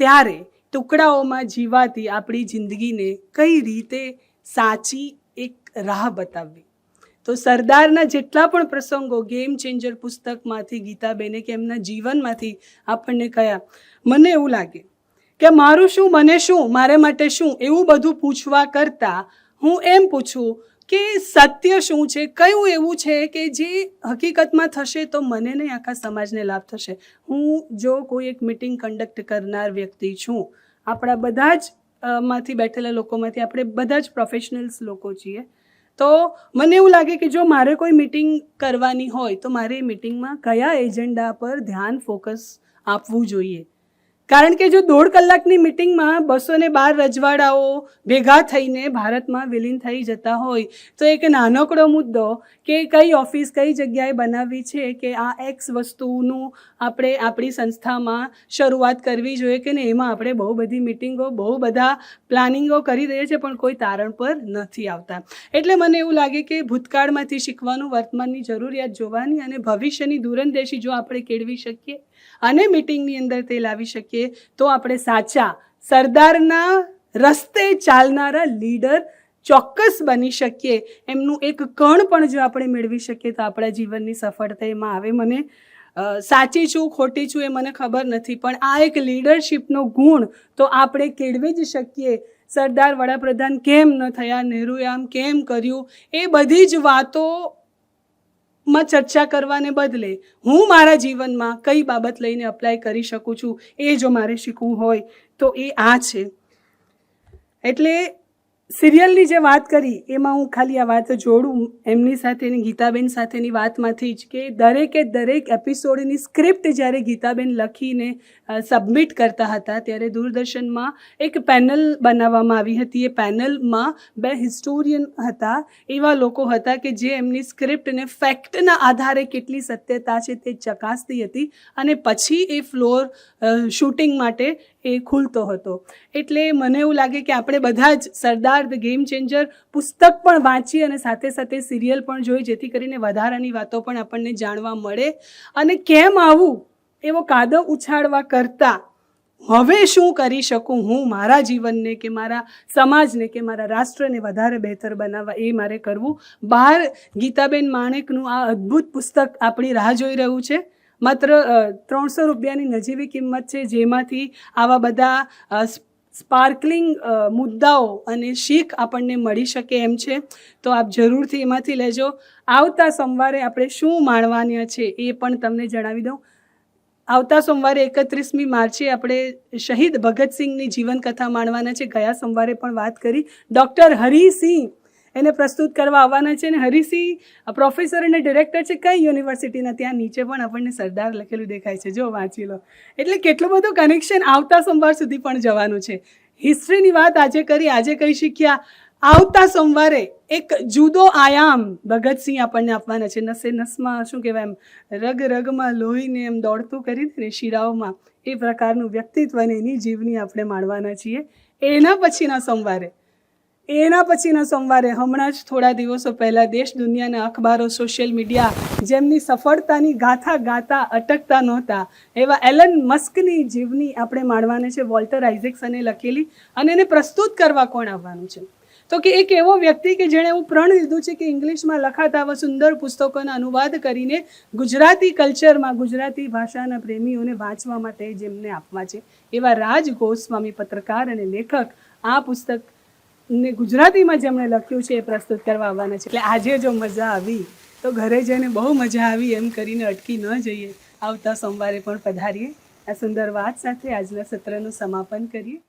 ત્યારે ટુકડાઓમાં જીવાતી આપણી જિંદગીને કઈ રીતે સાચી એક રાહ બતાવવી. તો સરદારના જેટલા પણ પ્રસંગો ગેમ ચેન્જર પુસ્તકમાંથી ગીતાબેને કે એમના જીવનમાંથી આપણને કયા, મને એવું લાગે કે મારું શું, મને શું, મારે માટે શું, એવું બધું પૂછવા કરતાં હું એમ પૂછું કે સત્ય શું છે, કયું એવું છે કે જે હકીકતમાં થશે તો મને નહીં આખા સમાજને લાભ થશે. હું જો કોઈ એક મિટિંગ કન્ડક્ટ કરનાર વ્યક્તિ છું, આપણા બધા જ માંથી બેઠેલા લોકોમાંથી આપણે બધા જ પ્રોફેશનલ્સ લોકો છીએ, તો મને એવું લાગે કે જો મારે કોઈ મિટિંગ કરવાની હોય તો મારે એ મિટિંગમાં કયા એજન્ડા પર ધ્યાન ફોકસ આપવું જોઈએ, કારણ કે જો 1.5 કલાકની મિટિંગમાં 212 રજવાડાઓ ભેગા થઈને ભારતમાં વિલીન થઈ જતા હોય તો એક નાનકડો મુદ્દો કે કઈ ઓફિસ કઈ જગ્યાએ બનાવવી છે કે આ એક્સ વસ્તુનું આપણે આપણી સંસ્થામાં શરૂઆત કરવી જોઈએ કે નહીં, એમાં આપણે બહુ બધી મિટિંગો બહુ બધા પ્લાનિંગો કરી દઈએ છીએ પણ કોઈ તારણ પર નથી આવતા. એટલે મને એવું લાગે કે ભૂતકાળમાંથી શીખવાનું, વર્તમાનની જરૂરિયાત જોવાની અને ભવિષ્યની દૂરંદેશી જો આપણે કેળવી શકીએ અને મિટિંગની અંદર તે લાવી શકીએ તો આપણે સાચા સરદારના રસ્તે ચાલનારા લીડર ચોક્કસ બની શકીએ. એમનું એક કણ પણ જો આપણે મેળવી શકીએ તો આપણા જીવનની સફળતા એમાં આવે. મને સાચી છું ખોટી છું એ મને ખબર નથી, પણ આ એક લીડરશિપનો ગુણ તો આપણે કેળવી જ શકીએ. સરદાર વડાપ્રધાન કેમ ન થયા, નહેરુએ આમ કેમ કર્યું, એ બધી જ વાતો માં ચર્ચા કરવાને બદલે હું મારા જીવનમાં કઈ બાબત લઈને અપ્લાય કરી શકું છું એ જો મારે શીખવું હોય તો એ આ છે. એટલે સિરિયલની જે વાત કરી એમાં હું ખાલી આ વાત જોડું એમની સાથેની ગીતાબેન સાથેની વાતમાંથી જ કે દરેક એપિસોડની સ્ક્રિપ્ટ જ્યારે ગીતાબેન લખીને સબમિટ કરતા હતા ત્યારે દૂરદર્શનમાં એક પેનલ બનાવવામાં આવી હતી. એ પેનલમાં 2 હિસ્ટોરિયન હતા, એવા લોકો હતા કે જે એમની સ્ક્રિપ્ટને ફેક્ટના આધારે કેટલી સત્યતા છે તે ચકાસતી હતી અને પછી એ ફ્લોર શૂટિંગ માટે એ ખુલતો હતો. એટલે મને એવું લાગે કે આપણે બધા જ સરદાર ધ ગેમ ચેન્જર પુસ્તક પણ વાંચી અને સાથે સાથે સિરિયલ પણ જોઈ, જેથી કરીને વધારાની વાતો પણ આપણને જાણવા મળે. અને કેમ આવું એવો કાદવ ઉછાળવા કરતાં હવે શું કરી શકું હું મારા જીવનને કે મારા સમાજને કે મારા રાષ્ટ્રને વધારે બહેતર બનાવવા, એ મારે કરવું. બહાર ગીતાબેન માણેકનું આ અદ્ભુત પુસ્તક આપણી રાહ જોઈ રહ્યું છે. માત્ર 300 રૂપિયાની નજીવી કિંમત છે, જેમાંથી આવા બધા સ્પાર્કલિંગ મુદ્દાઓ અને શીખ આપણને મળી શકે એમ છે. તો આપ જરૂરથી એમાંથી લેજો. આવતા સોમવારે આપણે શું માણવાના છે એ પણ તમને જણાવી દઉં. આવતા સોમવારે 31મી માર્ચે આપણે શહીદ ભગતસિંહની જીવનકથા માણવાના છે. ગયા સોમવારે પણ વાત કરી. ડૉક્ટર હરિસિંહ એને પ્રસ્તુત કરવા આવવાના છે. અને હરિસિંહ પ્રોફેસર અને ડિરેક્ટર છે કઈ યુનિવર્સિટીના, ત્યાં નીચે પણ આપણને સરદાર લખેલું દેખાય છે, જો વાંચી લો. એટલે કેટલું બધું કનેક્શન આવતા સોમવાર સુધી પણ જવાનું છે. હિસ્ટ્રીની વાત આજે કરી, આજે કઈ શીખ્યા, આવતા સોમવારે એક જુદો આયામ ભગતસિંહ આપણને આપવાના છે. નસે નસમાં શું કહેવાય, એમ રગ રગમાં લોહીને એમ દોડતું કરી દે ને શિરાઓમાં, એ પ્રકારનું વ્યક્તિત્વ અને એની જીવની આપણે માણવાના છીએ. એના પછીના સોમવારે હમણાં જ થોડા દિવસો પહેલાં દેશ દુનિયાના અખબારો, સોશિયલ મીડિયા જેમની સફળતાની ગાથા ગાતા અટકતા નહોતા એવા એલન મસ્કની જીવની આપણે માણવાના છે. વોલ્ટર આઇઝેક્સને લખેલી. અને એને પ્રસ્તુત કરવા કોણ આવવાનું છે તો કે એક એવો વ્યક્તિ કે જેણે એવું પ્રણ લીધું છે કે ઇંગ્લિશમાં લખાતા આવા સુંદર પુસ્તકોનો અનુવાદ કરીને ગુજરાતી કલ્ચરમાં ગુજરાતી ભાષાના પ્રેમીઓને વાંચવા માટે જેમને આપવા છે એવા રાજ ગોસ્વામી, પત્રકાર અને લેખક, આ પુસ્તક ને ગુજરાતીમાં જેમણે લખ્યું છે એ પ્રસ્તુત કરવા આવવાના છે. એટલે આજે જો મજા આવી તો ઘરે જઈને બહુ મજા આવી એમ કરીને અટકી ન જઈએ. આવતા સોમવારે પણ પધારીએ. આ સુંદર વાત સાથે આજના સત્રનું સમાપન કરીએ.